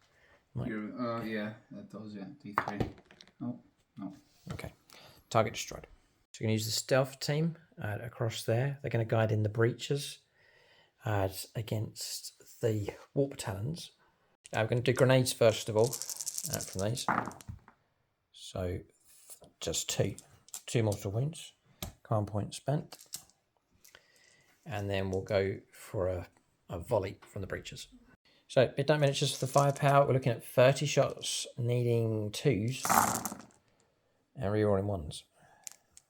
Yeah, that does, yeah. D3. Oh, no. Okay. Target destroyed. So you're going to use the stealth team across there. They're going to guide in the breaches against the warp talons. We're going to do grenades first of all from these. So just 2. 2 mortal wounds. Command point spent. And then we'll go for a volley from the breaches. So midnight miniatures for the firepower. We're looking at 30 shots, needing 2s and rerolling 1s.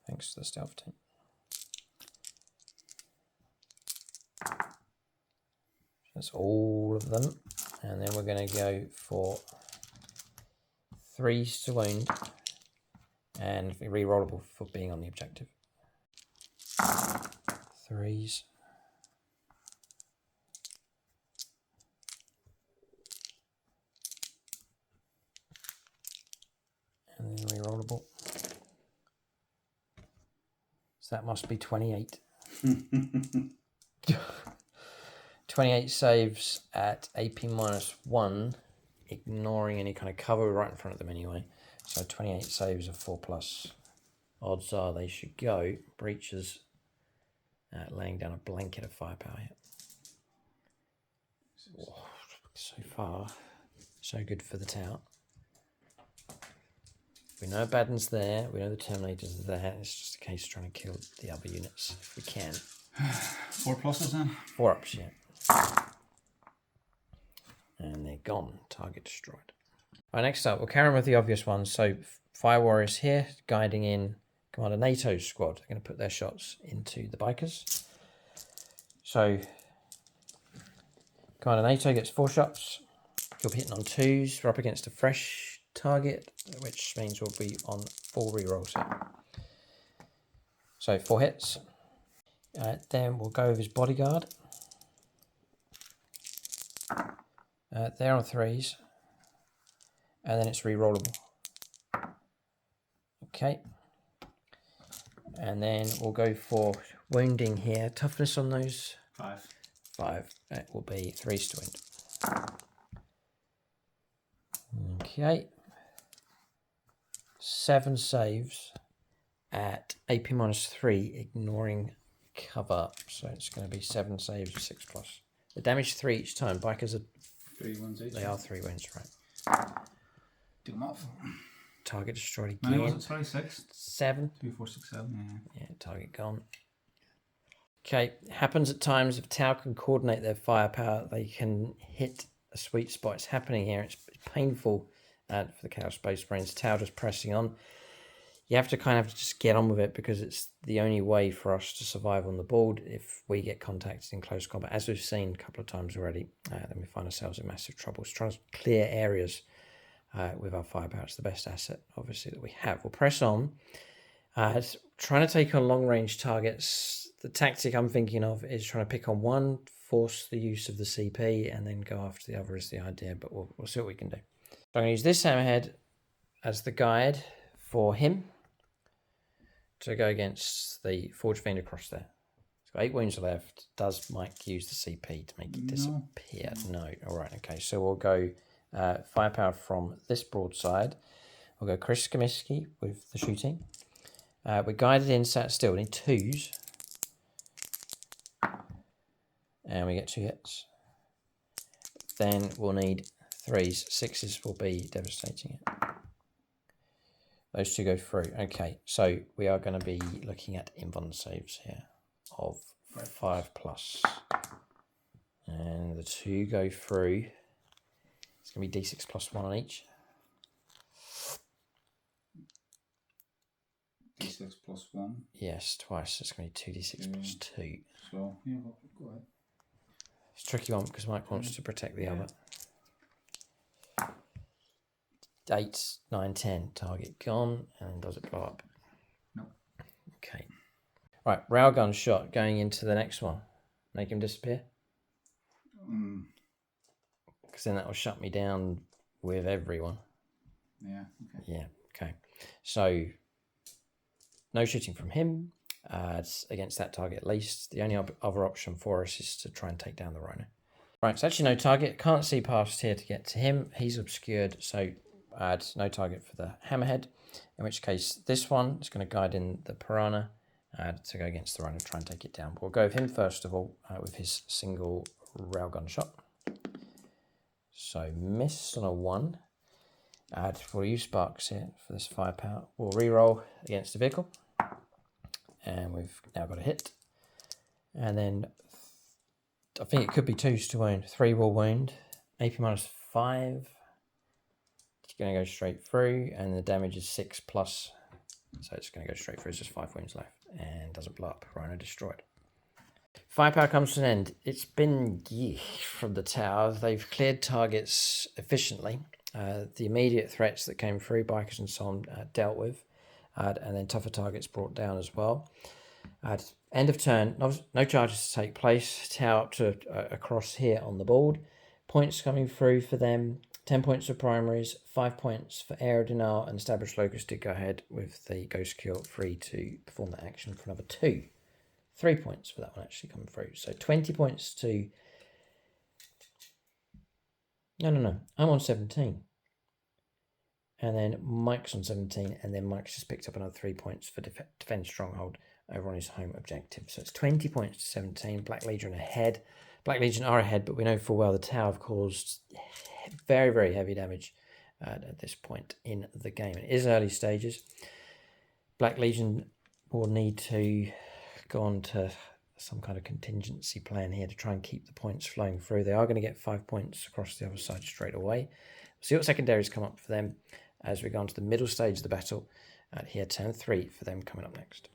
Thanks to the stealth team. That's all of them. And then we're going to go for 3s to wound and rerollable for being on the objective. 3s. And then rerollable. So that must be 28. 28 saves at AP -1, ignoring any kind of cover right in front of them anyway. So 28 saves of 4+. Odds are they should go. Breaches laying down a blanket of firepower here. Oh, so far, so good for the tower. We know Baden's there. We know the Terminator's there. It's just a case of trying to kill the other units if we can. 4+s then? 4 ups, yeah. And they're gone. Target destroyed. All right, next up, we'll carry on with the obvious ones. So Fire Warriors here, guiding in Commander NATO's squad. They're going to put their shots into the bikers. So Commander NATO gets 4 shots. You'll be hitting on 2s. We're up against a fresh target, which means we'll be on 4 rerolls here. So 4 hits. Then we'll go with his bodyguard. They're on 3s. And then it's rerollable. Okay. And then we'll go for wounding here. Toughness on those? 5. 5. It will be 3s to wound. Okay. 7 saves at AP -3, ignoring cover. So it's going to be 7 saves of 6+. The damage 3 each time. Bikers are 3 wounds each. They are 3 wounds, right? Do them off. Target destroyed How again. many was it? Sorry, 6? 7. 2, 4, 6, 7. Yeah, target gone. Okay, happens at times if Tau can coordinate their firepower, they can hit a sweet spot. It's happening here. It's painful for the Chaos Space Marines. Tau just pressing on. You have to kind of just get on with it because it's the only way for us to survive on the board. If we get contacted in close combat, as we've seen a couple of times already, then we find ourselves in massive trouble. So trying to clear areas with our firepower. It's the best asset, obviously, that we have. We'll press on. Trying to take on long-range targets. The tactic I'm thinking of is trying to pick on one, force the use of the CP, and then go after the other is the idea, but we'll see what we can do. So I'm going to use this hammerhead as the guide for him to go against the Forge Fiend across there. He's got 8 wounds left. Does Mike use the CP to make it disappear? No. All right, okay. So we'll go firepower from this broadside. We'll go Chris Skamiski with the shooting. We're guided in, sat still. We need 2s. And we get 2 hits. Then we'll need 3s. 6s will be devastating it. Those 2 go through. Okay, so we are going to be looking at invuln saves here of 5+. And And the 2 go through. It's going to be d6 plus 1 on each. D6 plus 1. Yes, twice. It's going to be 2d6 plus 2. So, yeah, go ahead. It's a tricky one because Mike wants to protect the other. 8, 9, 10. Target gone. And does it blow up? No. Okay. Right, railgun shot going into the next one. Make him disappear? Because then that will shut me down with everyone. Yeah, okay. Yeah, okay. So, no shooting from him. It's against that target at least. The only other option for us is to try and take down the Rhino. Right, it's actually no target. Can't see past here to get to him. He's obscured, so add no target for the hammerhead. In which case, this one is going to guide in the piranha to go against the Rhino, try and take it down. But we'll go with him first of all with his single railgun shot. So miss on a 1. We'll use sparks here for this firepower. We'll re-roll against the vehicle. And we've now got a hit. And then I think it could be 2s to wound. 3 will wound. AP minus 5. It's going to go straight through. And the damage is 6 plus. So it's going to go straight through. There's just 5 wounds left. And doesn't blow up. Rhino destroyed. Firepower comes to an end. It's been from the tower. They've cleared targets efficiently. The immediate threats that came through, bikers and so on, dealt with. And then tougher targets brought down as well. End of turn, no charges to take place. Tower up to across here on the board. Points coming through for them. 10 points for primaries, 5 points for air denial, and established locust to go ahead with the ghost cure free to perform that action for another 2. 3 points for that one actually coming through. So 20 points to... No. I'm on 17. And then Mike's on 17. And then Mike's just picked up another 3 points for defend stronghold over on his home objective. So it's 20 points to 17. Black Legion ahead. Black Legion are ahead, but we know full well the tower have caused very, very heavy damage at this point in the game. It is early stages. Black Legion will need to go on to some kind of contingency plan here to try and keep the points flowing through. They are going to get 5 points across the other side straight away. We'll see what secondaries come up for them as we go on to the middle stage of the battle. Here, turn 3 for them coming up next.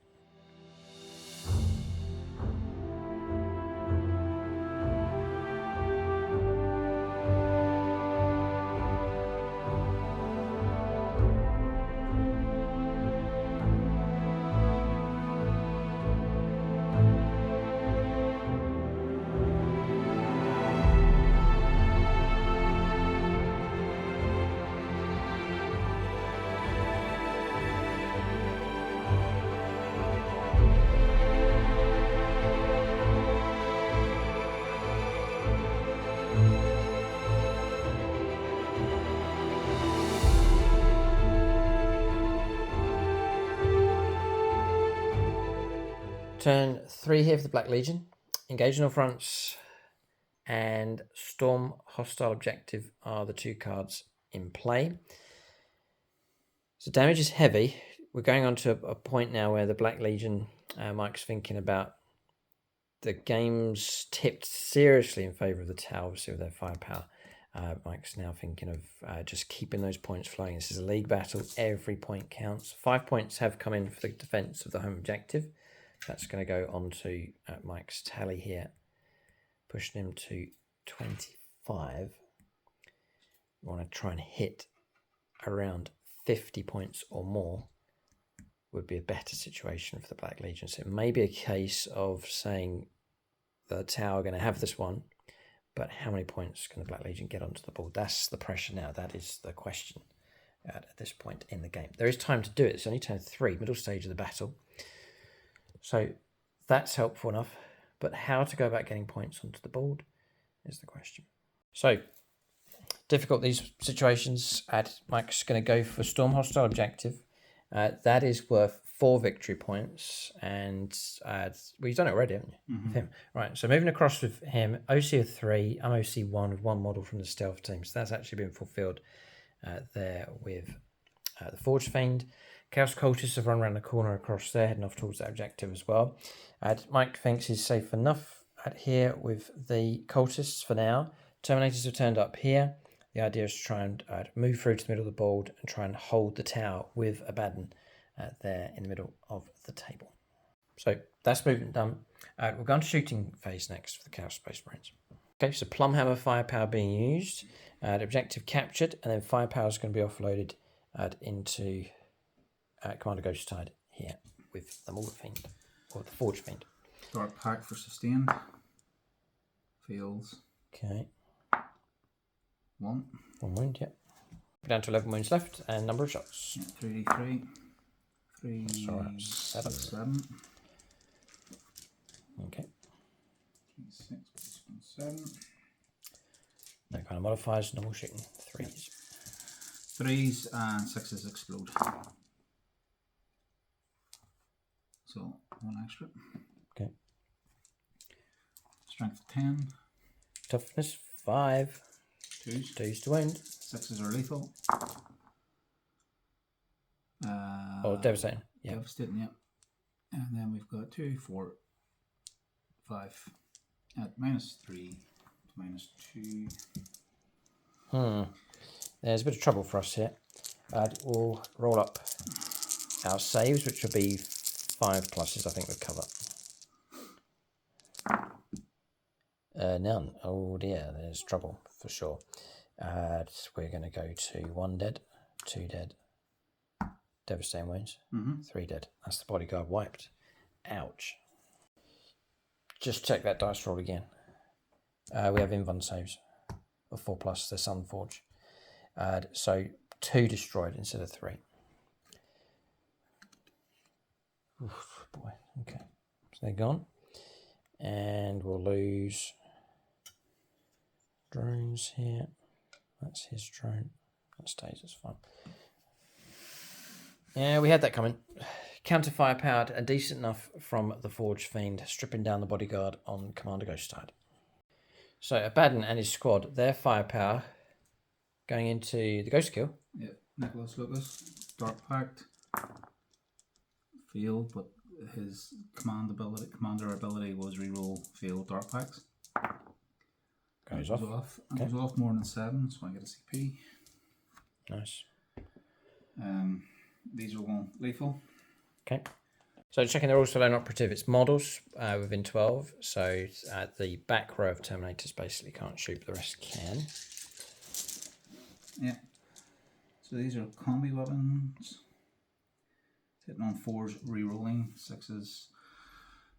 Turn 3 here for the Black Legion. Engage on all fronts and storm hostile objective are the 2 cards in play. So damage is heavy. We're going on to a point now where the Black Legion, Mike's thinking about the game's tipped seriously in favour of the tower, obviously with their firepower. Mike's now thinking of just keeping those points flowing. This is a league battle. Every point counts. 5 points have come in for the defence of the home objective. That's going to go on to Mike's tally here, pushing him to 25. We want to try and hit around 50 points or more would be a better situation for the Black Legion. So it may be a case of saying the tower are going to have this one, but how many points can the Black Legion get onto the board? That's the pressure now. That is the question at this point in the game. There is time to do it. It's only turn 3, middle stage of the battle. So that's helpful enough, but how to go about getting points onto the board is the question. So difficult these situations. Mike's going to go for Storm Hostile Objective. That is worth 4 victory points, and well, you've done it already, haven't you? Mm-hmm. With him. Right, so moving across with him, OC of 3, I'm OC 1 with 1 model from the stealth team. So that's actually been fulfilled there with the Forge Fiend. Chaos Cultists have run around the corner across there, heading off towards that objective as well. Mike thinks he's safe enough out here with the cultists for now. Terminators have turned up here. The idea is to try and move through to the middle of the board and try and hold the tower with Abaddon there in the middle of the table. So that's movement done. We'll go on to shooting phase next for the Chaos Space Marines. Okay, so Plumhammer firepower being used, the objective captured, and then firepower is going to be offloaded into Commander Ghosttide here with the Mortar Fiend, or the Forge Fiend. Dark Pact for sustained. Fails. Okay. 1. 1 wound, yep. Down to 11 wounds left, and number of shots. Yeah, 3d3. 3, Sorry, 7. 7. Okay. 6, 7. No kind of modifiers, normal shooting. 3s. 3s and 6s explode. So 1 extra. Okay. Strength 10. Toughness 5. 2s. 2s to wound. 6s are lethal. Devastating. Yeah. Devastating, yeah. And then we've got 2, 4, 5 at -3 to -2. There's a bit of trouble for us here. We'll roll up our saves, which will be 5 pluses, I think we'll cover. None. Oh dear, there's trouble for sure. We're going to go to 1 dead, 2 dead, devastating wounds, 3 dead. That's the bodyguard wiped. Ouch. Just check that dice roll again. We have invuln saves of 4+, the Sunforge. So 2 destroyed instead of 3. Oof, boy, okay. So they're gone. And we'll lose drones here. That's his drone. That stays, it's fine. Yeah, we had that coming. Counter firepowered and decent enough from the Forge Fiend, stripping down the bodyguard on Commander Ghosttide. So Abaddon and his squad, their firepower going into the Ghost Kill. Yeah, Nicholas Lucas, Dark Pact, failed, but his commander ability was reroll failed Dark Pacts. Goes off. It goes off more than 7, so I get a CP. Nice. These are going lethal. Okay. So checking they're also lone operative, it's models within 12. So the back row of Terminators basically can't shoot, but the rest can. Yeah. So these are combi weapons. Hitting on 4s, rerolling. 6s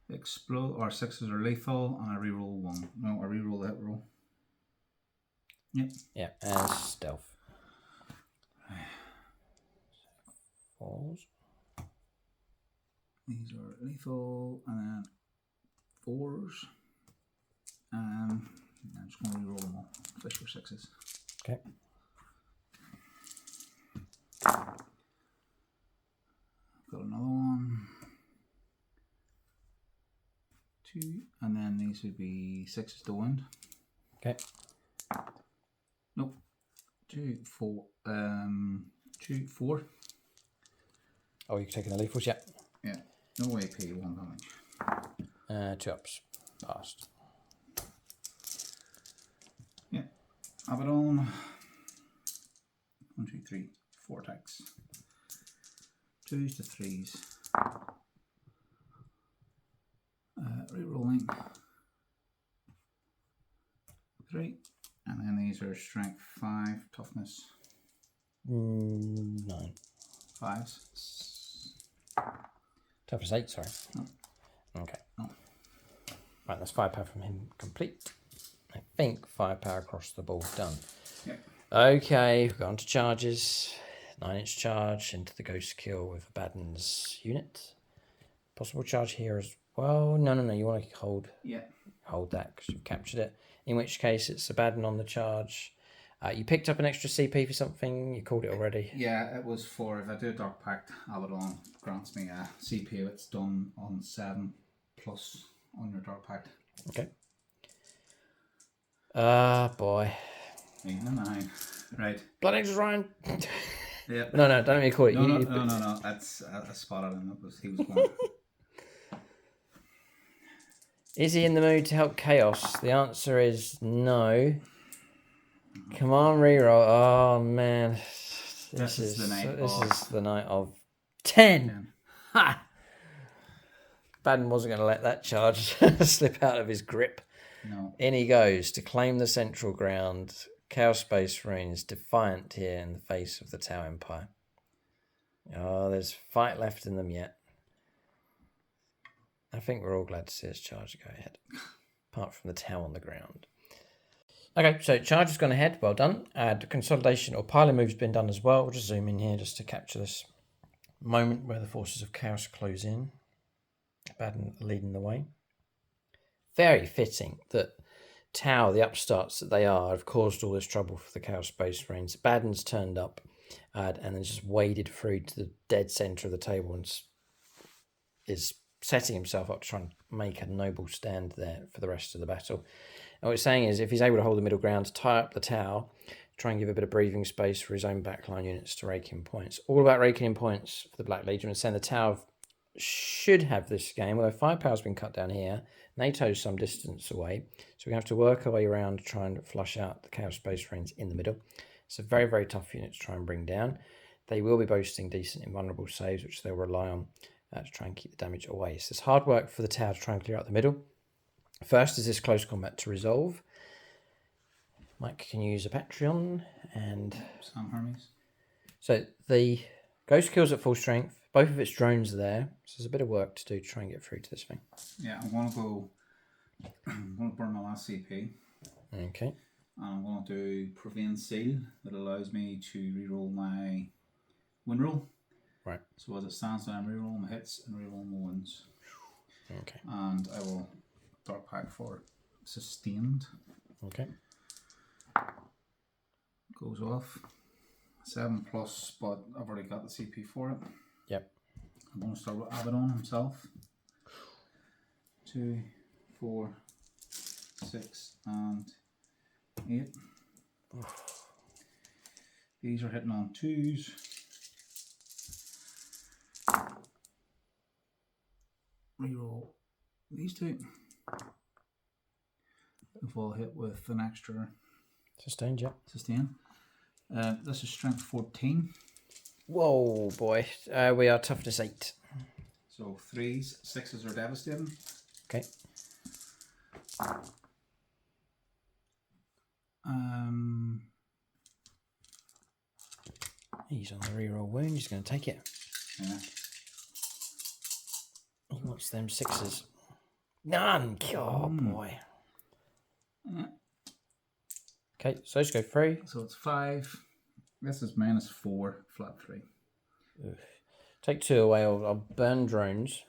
explode, or 6s are lethal, and I reroll 1. No, I reroll the hit roll. Yep. Yeah, and stealth. 4s. These are lethal, and then 4s. I'm just going to reroll them all. Fish for 6s. Okay. Got another one. 2, and then these would be 6s to wound. Okay. Nope. 2, 4. 2, 4. Oh, you're taking the lethals, yeah. Yeah. No AP, 1 damage. 2 ups. Passed. Yeah. Abaddon. 1, 2, 3, 4 attacks. 2s to 3s. Rerolling. 3. And then these are strength 5, toughness 9. 5s. Toughness 8, sorry. No. Okay. No. Right, that's firepower from him complete. I think firepower across the board done. Yep. Okay, we've got on to charges. 9-inch charge into the Ghost Kill with Abaddon's unit. Possible charge here as well. No. You want to hold that because you've captured it. In which case, it's Abaddon on the charge. You picked up an extra CP for something. You called it already. Yeah, it was for if I do a Dark Pact, Abaddon grants me a CP if it's done on 7+ on your Dark Pact. Okay. Boy. 8 and 9. Right. Blood Angels Ryan. Yeah. No, don't let me call it. No. That's I spotted him. He was going. Is he in the mood to help Chaos? The answer is no. Come on, reroll. Oh man, This is the night is the night of 10. Ha! Baden wasn't going to let that charge slip out of his grip. No. In he goes to claim the central ground. Chaos Space Marines defiant here in the face of the Tau Empire. Oh, there's fight left in them yet. I think we're all glad to see this charge go ahead. Apart from the Tau on the ground. Okay, so charge has gone ahead. Well done. The consolidation or piling move's been done as well. We'll just zoom in here just to capture this moment where the forces of chaos close in. Baden leading the way. Very fitting that Tau, the upstarts that they are, have caused all this trouble for the Chaos Space Marines. Baden's turned up and then just waded through to the dead centre of the table and is setting himself up to try and make a noble stand there for the rest of the battle. And what he's saying is if he's able to hold the middle ground, to tie up the Tau, try and give a bit of breathing space for his own backline units to rake in points. All about raking in points for the Black Legion, and saying the Tau should have this game, although firepower's been cut down here. NATO's some distance away, so we have to work our way around to try and flush out the Chaos Space Marines in the middle. It's a very, very tough unit to try and bring down. They will be boasting decent invulnerable saves, which they'll rely on to try and keep the damage away. So it's hard work for the Tau to try and clear out the middle. First is this close combat to resolve. Mike can use a Patreon and Sam Hermes. So the Ghost kills at full strength. Both of its drones are there. So there's a bit of work to do to try and get through to this thing. Yeah, I'm going to burn my last CP. Okay. And I'm going to do Profane Seal that allows me to reroll my win roll. Right. So as it stands now, I'm rerolling my hits and rerolling my wins. Okay. And I will dark pack for sustained. Okay. Goes off. 7+, but I've already got the CP for it. Yep. I'm going to start with Abaddon himself. 2, 4, 6, and 8. These are hitting on 2s. Reroll these 2. If all hit with an extra Sustained, yeah. sustain. This is strength 14. Whoa, boy. We are toughness 8. So 3s, 6s are devastating. Okay. He's on the reroll wound. He's going to take it. Yeah. He wants them 6s. None. Oh, boy. Yeah. Okay, so let's go through. So it's 5. This is -4, flat 3. Oof. Take 2 away. I'll burn drones.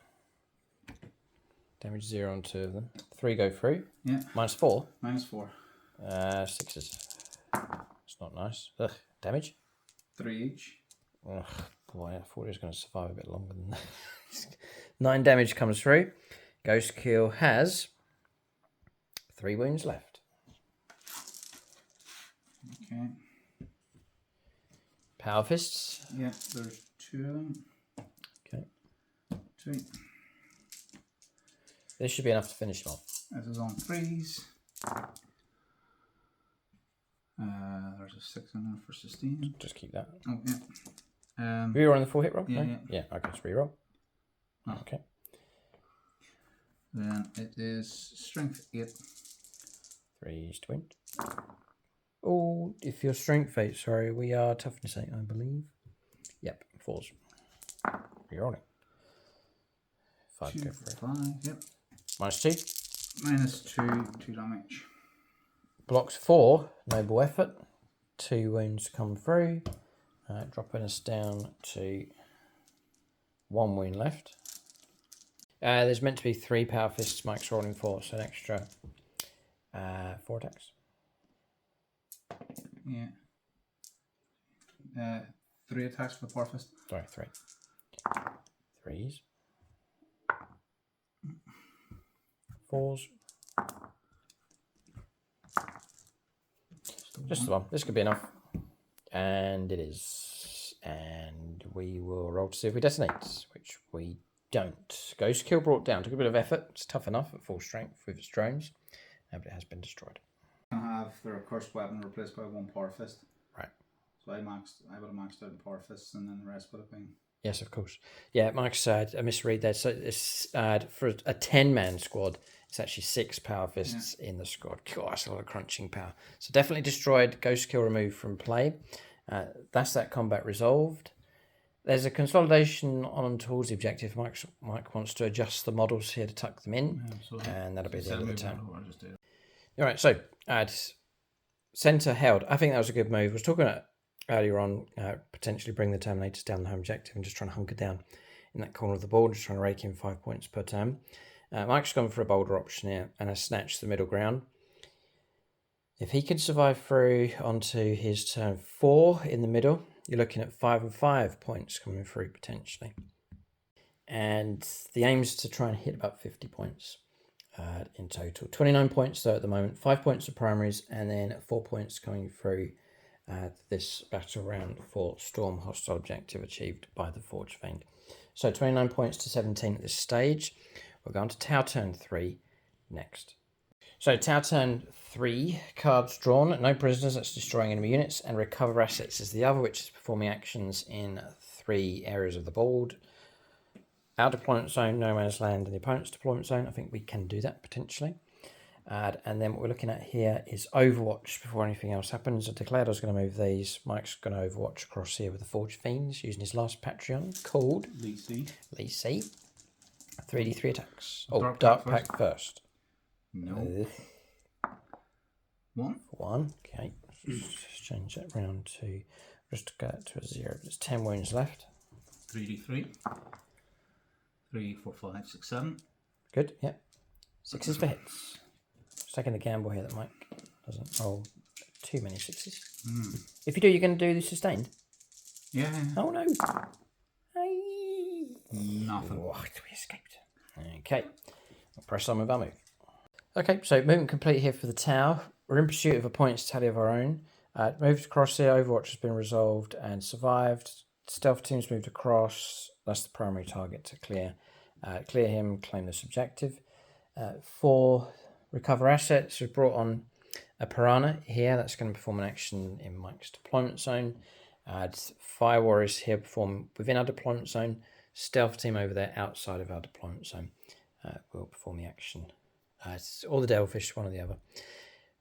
Damage 0 on 2 of them. 3 go through. Yeah. -4. -4. 6s. It's not nice. Ugh. Damage. 3 each. Ugh, boy, I thought he was going to survive a bit longer than that. 9 damage comes through. Ghost Kill has 3 wounds left. Okay. Power Fists. Yeah, there's 2 of them. Okay. 2. This should be enough to finish him off. This is on 3s. There's a 6 in there for sustain. Just keep that. Oh, yeah. Reroll on the 4 hit roll? Yeah, No? yeah. Okay, it's reroll. Oh. Okay. Then it is strength 8. 3's to win. Oh, if you're strength 8, sorry, we are toughness 8, I believe. Yep, 4s. Rerolling. 5 2, go for it. 5, yep. -2. -2, 2 damage. Blocks 4, noble effort. 2 wounds come through. Dropping us down to 1 wound left. There's meant to be 3 power fists. Mike's rolling 4, so an extra 4 attacks. Yeah. 3 attacks for the power fist. Sorry, 3. 3s. 4s. Just the one. This could be enough. And it is. And we will roll to see if we detonate, which we don't. Ghost Kill brought down. Took a bit of effort. It's tough enough at full strength with its drones, but it has been destroyed. Can have their cursed weapon replaced by 1 power fist. Right. So I would have maxed out in power fists, and then the rest would have been. Yes, of course. Yeah, Mike said a misread there. So it's for a 10-man squad. It's actually 6 power fists in the squad. God, that's a lot of crunching power. So definitely destroyed. Ghost Kill removed from play. That's that combat resolved. There's a consolidation on towards the objective. Mike wants to adjust the models here to tuck them in, and that'll be the end of the turn. All right, so centre held. I think that was a good move. I was talking about earlier on potentially bring the Terminators down the home objective and just trying to hunker down in that corner of the board, just trying to rake in 5 points per turn. Mike's gone for a bolder option here and has snatched the middle ground. If he can survive through onto his turn 4 in the middle, you're looking at 5 and 5 points coming through potentially. And the aim is to try and hit about 50 points in total. 29 points though at the moment, 5 points of primaries, and then 4 points coming through this battle round for Storm hostile objective achieved by the Forge Fiend. So 29 points to 17 at this stage. We're going to Tau turn 3 next. So Tau turn 3, cards drawn, no prisoners, that's destroying enemy units, and recover assets is the other, which is performing actions in 3 areas of the board. Our deployment zone, no man's land, and the opponent's deployment zone. I think we can do that potentially. And then what we're looking at here is Overwatch before anything else happens. I declared I was going to move these. Mike's going to Overwatch across here with the Forge Fiends using his last Patreon called Lee C. 3d3 attacks. Dark Pack Pack first. No. 1. 1. Okay. Let's change that round to just go to a 0. There's 10 wounds left. 3d3. 3, 4, 5, 6, 7. Good. Yep. 6s for hits. Just taking the gamble here that Mike doesn't roll too many 6s. If you do, you're going to do the sustained. Yeah. Oh no. Nothing. Oh, we escaped. Okay. I'll press on with our move. Okay, so movement complete here for the Tau. We're in pursuit of a points tally of our own. Moved across here. Overwatch has been resolved and survived. Stealth team's moved across. That's the primary target to clear. Clear him, claim this objective. For recover assets, we've brought on a Piranha here. That's going to perform an action in Mike's deployment zone. Fire Warriors here perform within our deployment zone. Stealth team over there outside of our deployment zone will perform the action. It's all the Devilfish, one or the other.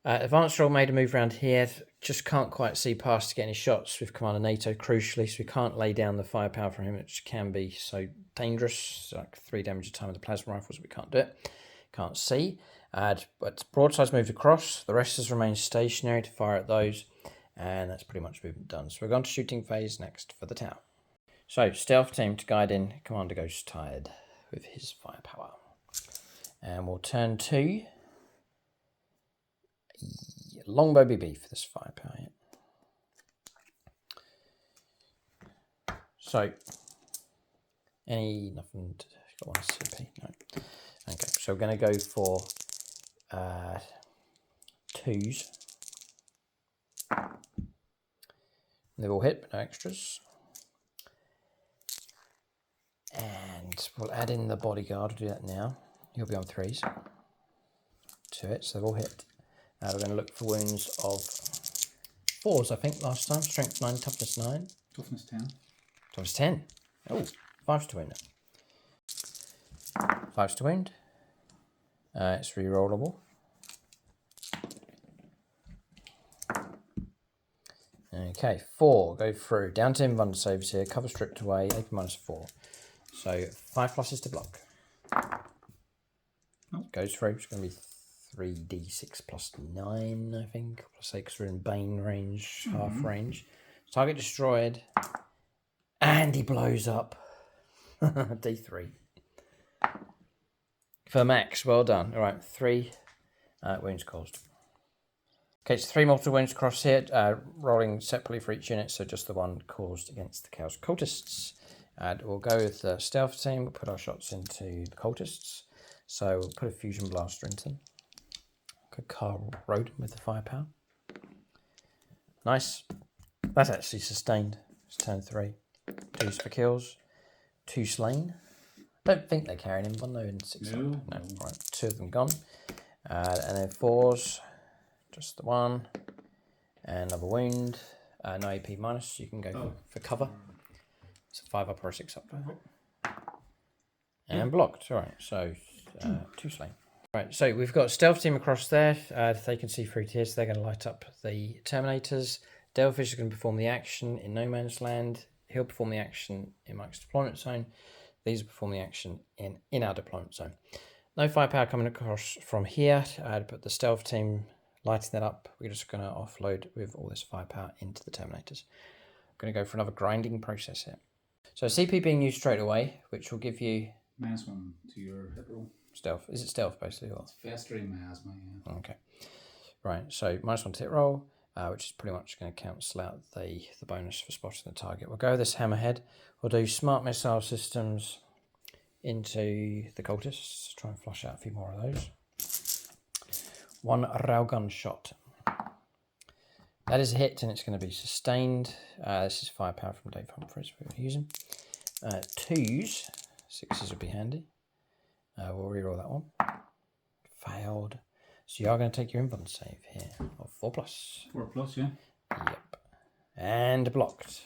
Advanced Roll made a move around here. Just can't quite see past to get any shots with Commander NATO, crucially, so we can't lay down the firepower from him, which can be so dangerous. Like 3 damage a time with the plasma rifles, we can't do it. Can't see. But broadside's moved across. The rest has remained stationary to fire at those. And that's pretty much movement done. So we're going to shooting phase next for the Tau. So Stealth team to guide in. Commander Ghost tired with his firepower. And we'll turn to Longbow BB for this firepower. Yeah. So, nothing to, got 1 CP, no. Okay, so we're going to go for 2s. They've all hit, but no extras. And we'll add in the bodyguard, we'll do that now. He'll be on 3s to it, so they've all hit. We're going to look for wounds of 4s, I think, last time. Strength 9, toughness 9. Toughness 10. Toughness 10. Oh, 5s to wound. 5s to wound. It's re-rollable. Okay, 4. Go through. Down to invulnerable saves here. Cover stripped away. AP -4. So 5 pluses to block. Goes through. It's going to be 3d6 plus 9, I think. Plus 8 because we're in Bane range, half range. Target destroyed. And he blows up. D3. For max, well done. All right, 3 wounds caused. Okay, it's 3 mortal wounds across here, rolling separately for each unit, so just the one caused against the Chaos Cultists. And we'll go with the Stealth team, we'll put our shots into the Cultists. So we'll put a Fusion Blaster into them. Good Carl Roden with the firepower. Nice. That's actually sustained. It's turn 3. 2s for kills. 2 slain. Don't think they carry an invuln though in 6 No, no. no. Right, 2 of them gone. And then 4s, just the 1. And another wound. No AP minus, you can go for cover. It's a 5 up or a 6 up. And blocked. Alright, so 2 slain. Right, so we've got stealth team across there. They can see through here, so they're going to light up the Terminators. Delphish is going to perform the action in no man's land. He'll perform the action in Mike's deployment zone. These will perform the action in our deployment zone. No firepower coming across from here, but the stealth team lighting that up. We're just going to offload with all this firepower into the Terminators. I'm going to go for another grinding process here. So CP being used straight away, which will give you... -1 to your hit roll. Stealth. Is it stealth basically? Or? It's festering miasma, yeah. Okay. Right, so -1 to hit roll, which is pretty much going to cancel out the bonus for spotting the target. We'll go with this hammerhead. We'll do smart missile systems into the cultists. Try and flush out a few more of those. 1 railgun shot. That is a hit and it's going to be sustained. This is firepower from Dave Humphries we're using. 2s, 6s would be handy. We'll reroll that one. Failed. So you are going to take your invuln save here of 4+. 4+, yeah. Yep. And blocked.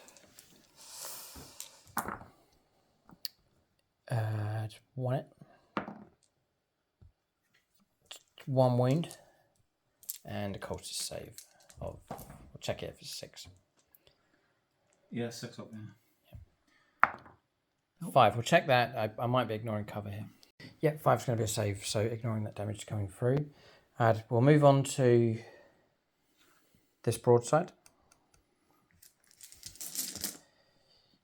Just 1 it. 1 wound. And a cultist save of... We'll check it if it's 6. Yeah, 6 up, yeah. Yep. 5. We'll check that. I might be ignoring cover here. Yeah, 5 is going to be a save, so ignoring that damage coming through. We'll move on to this broadside.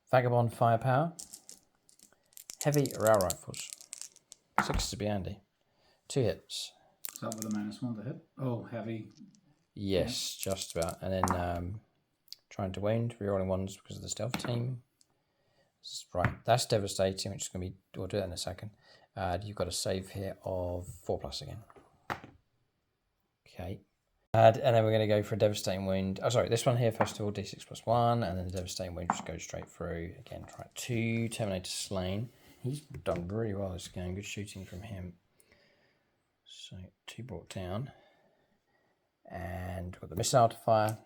Vagabond firepower. Heavy rail rifles. 6 to be handy. 2 hits. Is that with a -1 to hit? Oh, heavy. Yes, yeah. Just about. And then trying to wound, rerolling 1s because of the stealth team. Right, that's devastating, which is going to be... We'll do that in a second. You've got a save here of 4+ again. Okay. And then we're going to go for a devastating wound. Oh, sorry, this one here, first of all, d6+1, and then the devastating wound just goes straight through. Again, try 2, Terminator slain. He's done really well this game. Good shooting from him. So, 2 brought down. And we've got the missile to fire,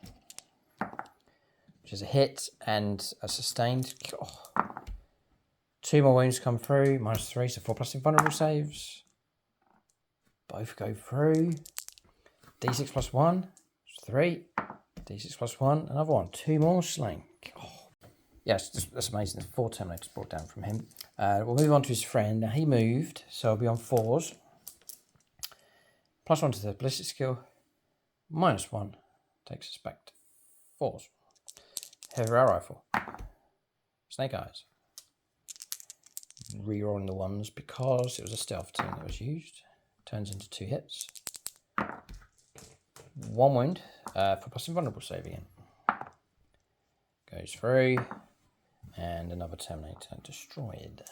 which is a hit and a sustained. Oh. 2 more wounds come through, -3, so 4+ invulnerable saves. Both go through. D6+1, 3. D6+1, another one. 2 more slain. Oh. Yes, that's amazing. There's 4 Terminators brought down from him. We'll move on to his friend. Now he moved, so he'll be on 4s. +1 to the ballistic skill. -1 takes us back to 4s. Heavy rail rifle. Snake eyes. Rerolling the 1s because it was a stealth team that was used. Turns into 2 hits. 1 wound for + invulnerable save again. Goes through. And another Terminator destroyed.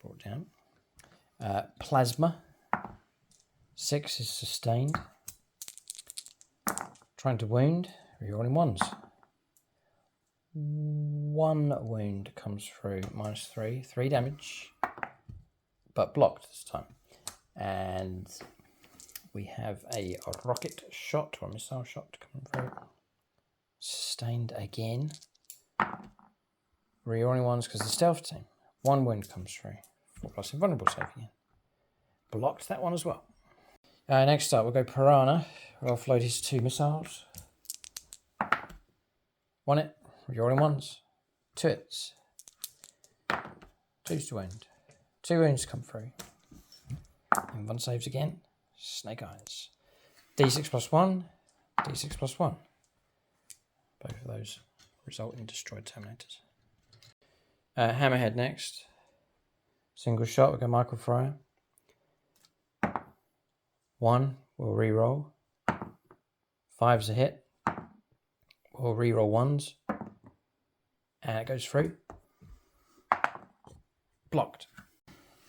Brought down. Plasma. 6 is sustained. Trying to wound. Rerolling 1s. 1 wound comes through, -3, 3 damage, but blocked this time. And we have a rocket shot or a missile shot coming through. Sustained again. Rerolling 1s because the stealth team. 1 wound comes through. 4+ invulnerable save again. Blocked that one as well. Next up, we'll go Piranha. We'll offload his 2 missiles. 1 hit. Rerolling 1s. 2 hits. 2s to wound. 2 wounds come through. And 1 saves again. Snake eyes. D6+1. D6+1. Both of those result in destroyed Terminators. Hammerhead next. Single shot. We'll go Michael Fryer. 1. We'll reroll. 5's a hit. We'll reroll 1s. And it goes through. Blocked.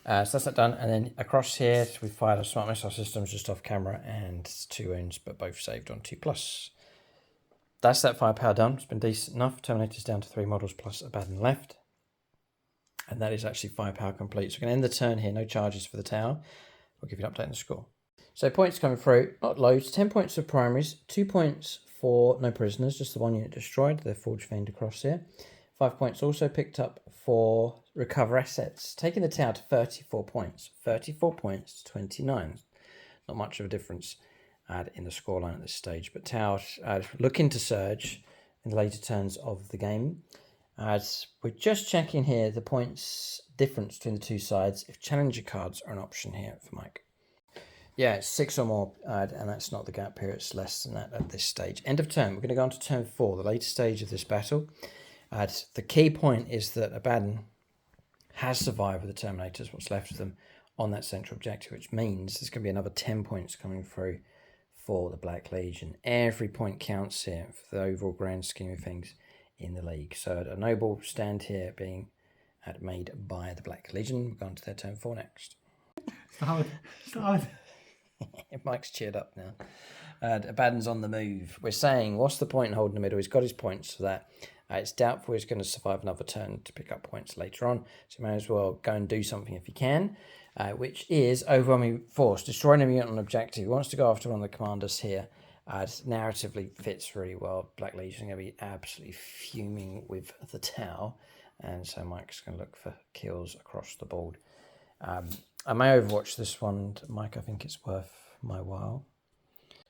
So that's that done. And then across here, we fired a smart missile systems just off camera and 2 wounds, but both saved on 2+. That's that firepower done. It's been decent enough. Terminator's down to 3 models plus a Baden left. And that is actually firepower complete. So we're going to end the turn here. No charges for the tower. We'll give you an update on the score. So points coming through, not loads. 10 points for primaries, 2 points for no prisoners, just the 1 unit destroyed. They're forge veined across here. 5 points also picked up for recover assets, taking the tower to 34 points. 34 points to 29. Not much of a difference in the scoreline at this stage. But tower looking to surge in the later turns of the game. As we're just checking here the points difference between the two sides, if challenger cards are an option here for Mike. Yeah, it's 6 or more, and that's not the gap here, it's less than that at this stage. End of turn, we're going to go on to turn 4, the later stage of this battle. The key point is that Abaddon has survived with the Terminators, what's left of them, on that central objective, which means there's going to be another 10 points coming through for the Black Legion. Every point counts here for the overall grand scheme of things in the league. So a noble stand here being made by the Black Legion. We're going to their turn 4 next. Stop. Mike's cheered up now. Abaddon's on the move. We're saying, what's the point in holding the middle? He's got his points for that. It's doubtful he's going to survive another turn to pick up points later on. So you may as well go and do something if you can, which is overwhelming force. Destroy an enemy unit on an objective. He wants to go after one of the commanders here. Narratively fits really well. Black Legion are going to be absolutely fuming with the Tau. And so Mike's going to look for kills across the board. I may overwatch this one, Mike. I think it's worth my while.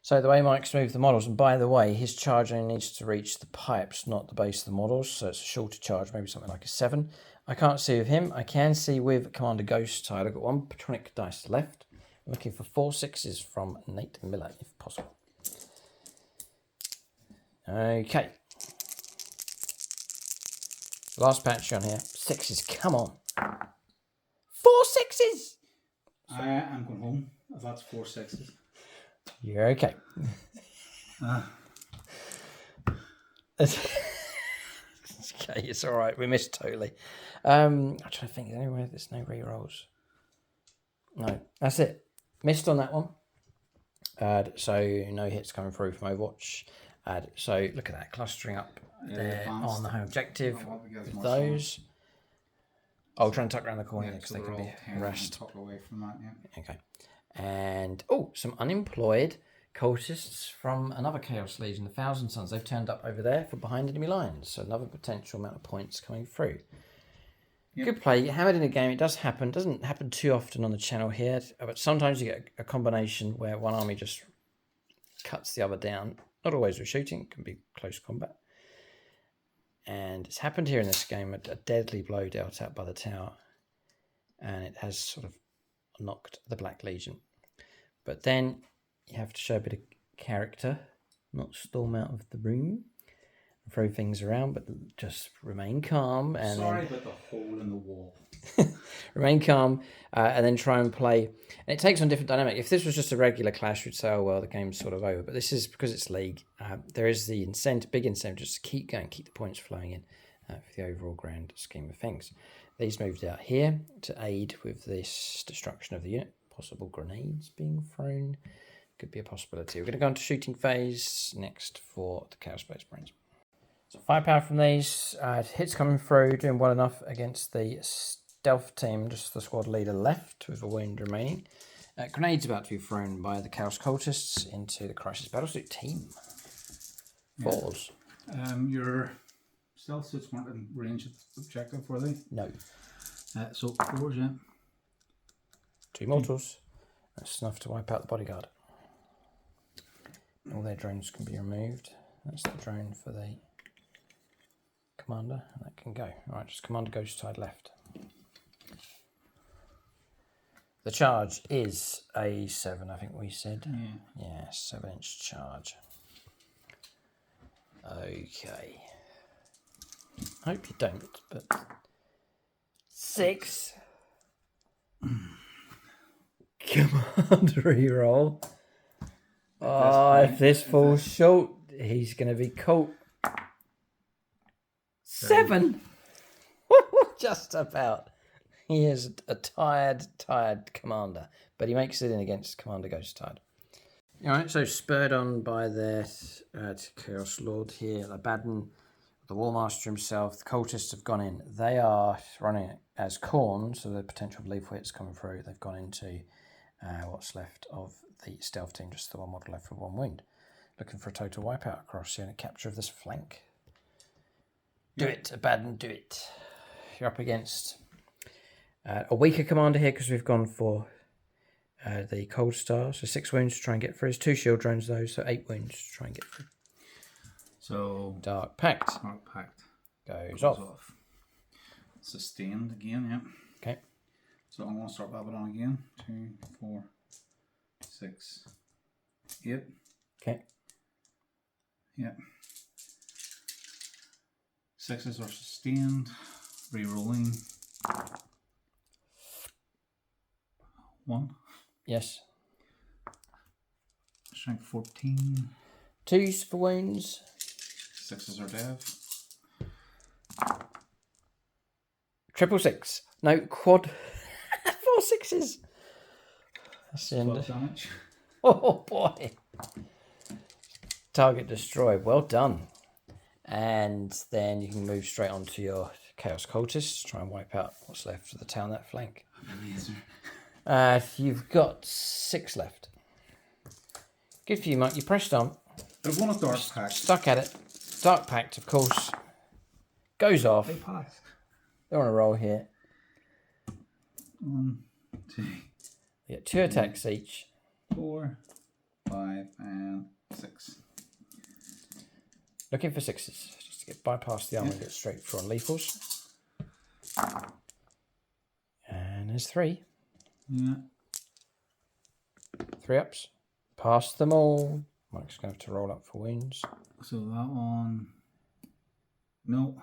So the way Mike's moved the models, and by the way, his charge only needs to reach the pipes, not the base of the models. So it's a shorter charge, maybe something like a 7. I can't see with him. I can see with Commander Ghost Tide. I've got 1 patronic dice left. I'm looking for 4 6s from Nate Miller, if possible. Okay. Last patch on here. 6s, come on. 4 6s! I am going home if that's 4 6s. You're okay. Okay, it's all right. We missed totally. I'm trying to think. Is there anywhere there's no rerolls? No, that's it. Missed on that one. So no hits coming through from Overwatch. So look at that, clustering up there on the home objective with those. Oh, trying to tuck around the corner because they can be harassed. Away from that, yeah. Okay. And, some unemployed cultists from another Chaos Legion, the Thousand Sons. They've turned up over there for behind enemy lines. So another potential amount of points coming through. Yep. Good play. Hammered in a game. It does happen. Doesn't happen too often on the channel here. But sometimes you get a combination where one army just cuts the other down. Not always with shooting. It can be close combat. And it's happened here in this game. A deadly blow dealt out by the tower. And it has sort of knocked the Black Legion. But then you have to show a bit of character. Not storm out of the room. Throw things around, but just remain calm. And sorry about the hole in the wall. Remain calm, and then try and play. And it takes on different dynamic. If this was just a regular clash, we'd say, oh, well, the game's sort of over. But this is, because it's League, there is the big incentive just to keep going, keep the points flowing in for the overall grand scheme of things. These moved out here to aid with this destruction of the unit. Possible grenades being thrown. Could be a possibility. We're going to go into shooting phase next for the Chaos Space Marines. So firepower from these. Hits coming through, doing well enough against the stealth team, just the squad leader left with a wound remaining. Grenades about to be thrown by the Chaos Cultists into the Crisis Battlesuit team. Falls. Yeah. Your stealth suits weren't in range of the objective, were they? No. So 4s, yeah. 2 mortals. That's enough to wipe out the bodyguard. All their drones can be removed. That's the drone for the commander, and that can go. Alright, just Commander Ghost Tide left. The charge is a 7, I think we said. Yeah, 7-inch charge. Okay. Hope you don't, but 6. Commander reroll. Oh, if this falls short, he's going to be caught. 7. Just about. He is a tired commander, but he makes it in against Commander Ghost Tide. All right, so spurred on by their Chaos Lord here, Abaddon, the Warmaster himself. The cultists have gone in. They are running it as Khorne, so the potential lethal hits coming through. They've gone into what's left of the stealth team, just the one model left with 1 wound. Looking for a total wipeout across here and a capture of this flank. Do it, Abaddon, do it. You're up against a weaker commander here because we've gone for the Cold Star. So 6 wounds to try and get through. 2 shield drones though, so 8 wounds to try and get through. So Dark Pact. Goes off. Sustained again, yeah. Okay. So I'm going to start Abaddon again. 2, 4, 6, 8. Okay. Yeah. 6s are sustained. Re-rolling. 1. Yes. Strength 14. 2s for wounds. 6s are dev. Triple 6. No, quad. 4 6s. That's the end. 12 damage. Oh boy. Target destroyed. Well done. And then you can move straight onto your Chaos Cultists. Try and wipe out what's left of the town, that flank. You've got 6 left. Good for you, Mike. You pressed on. There's one of Dark Pact. Stuck at it. Dark Pact, of course, goes off. They pass. They're on a roll here. 1, 2. You get 2 attacks each. 4, 5, and 6. Looking for 6s, just to get bypass the armor and get straight through on lethals. And there's 3. Yeah. 3 ups. Past them all. Mike's going to have to roll up for wounds. So that one. No.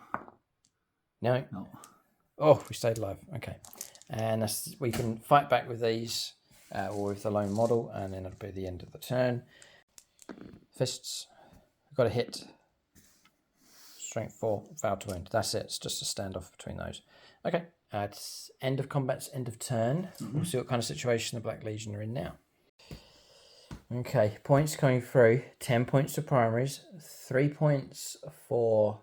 No. No. Oh, we stayed alive. Okay. And that's, we can fight back with these or with the lone model, and then it'll be the end of the turn. Fists. We've got a hit. Strength 4, failed to wound. That's it. It's just a standoff between those. Okay. It's end of combat's end of turn. We'll see what kind of situation the Black Legion are in now. Okay, points coming through. 10 points for primaries, 3 points for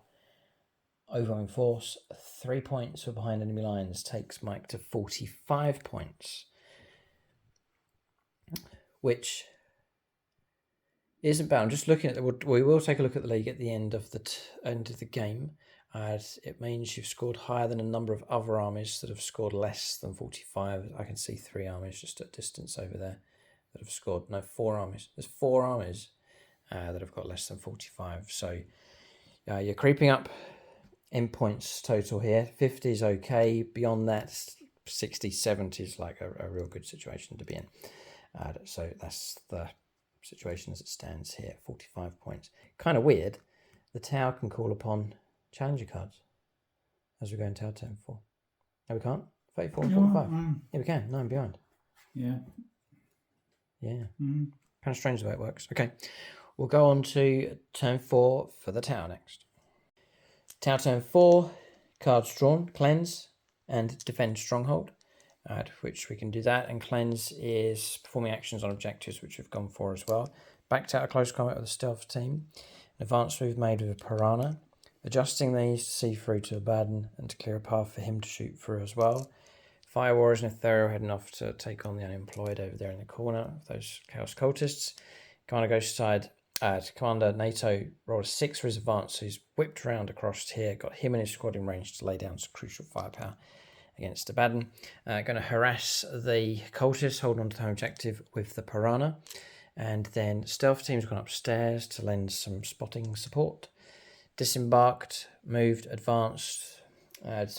overwhelming force, 3 points for behind enemy lines. Takes Mike to 45 points, which isn't bad. I'm just looking at we will take a look at the league at the end of the game. It means you've scored higher than a number of other armies that have scored less than 45. I can see 3 armies just at distance over there that have scored. No, 4 armies. There's 4 armies that have got less than 45. So you're creeping up in points total here. 50 is okay. Beyond that, 60, 70 is like a real good situation to be in. So that's the situation as it stands here. 45 points. Kind of weird. The tower can call upon challenger cards as we go into our turn 4. No, we can't. 34 and 45. Yeah, we can. 9 behind. Yeah. Yeah. Kind of strange the way it works. Okay. We'll go on to turn 4 for the tower next. Tower turn 4. Cards drawn. Cleanse and defend stronghold. Which we can do that. And cleanse is performing actions on objectives, which we've gone for as well. Backed out of close combat with the stealth team. An advance move made with a piranha. Adjusting these to see through to Abaddon and to clear a path for him to shoot through as well. Fire Warriors and Ethereal heading off to take on the unemployed over there in the corner, those Chaos Cultists. Commander Ghost side, Commander NATO rolled a 6 for his advance, so he's whipped around across here, got him and his squad in range to lay down some crucial firepower against Abaddon. Going to harass the Cultists, holding on to the home objective with the Piranha. And then Stealth Team's gone upstairs to lend some spotting support. Disembarked, moved, advanced.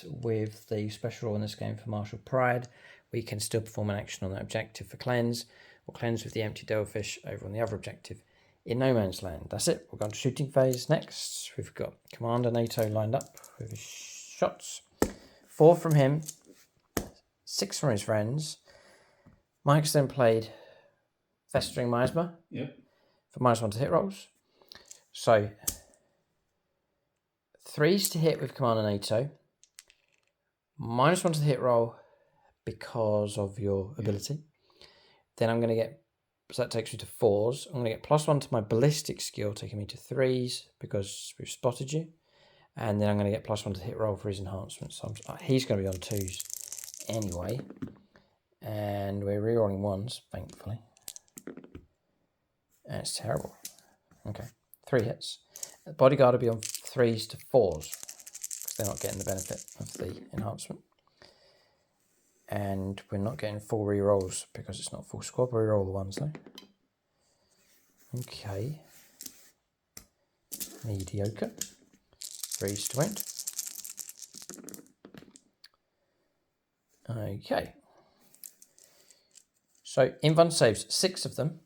With the special rule in this game for Martial Pride, we can still perform an action on that objective for Cleanse, or Cleanse with the empty Devilfish over on the other objective in No Man's Land. That's it. We'll go on to shooting phase next. We've got Commander NATO lined up with his shots. 4 from him, 6 from his friends. Mike's then played Festering Miasma. Yep. For -1 to hit rolls. So 3s to hit with Commander NATO. -1 to the hit roll because of your ability. Then I'm going to get, so that takes me to 4s. I'm going to get +1 to my ballistic skill, taking me to 3s because we've spotted you. And then I'm going to get +1 to hit roll for his enhancements. So he's going to be on 2s anyway. And we're rerolling 1s, thankfully. And it's terrible. Okay, 3 hits. The bodyguard will be on 3s to 4s, because they're not getting the benefit of the enhancement. And we're not getting full rerolls because it's not full squad. We reroll the 1s though. Okay. Mediocre. 3s to wound. Okay. So invuln saves, 6 of them.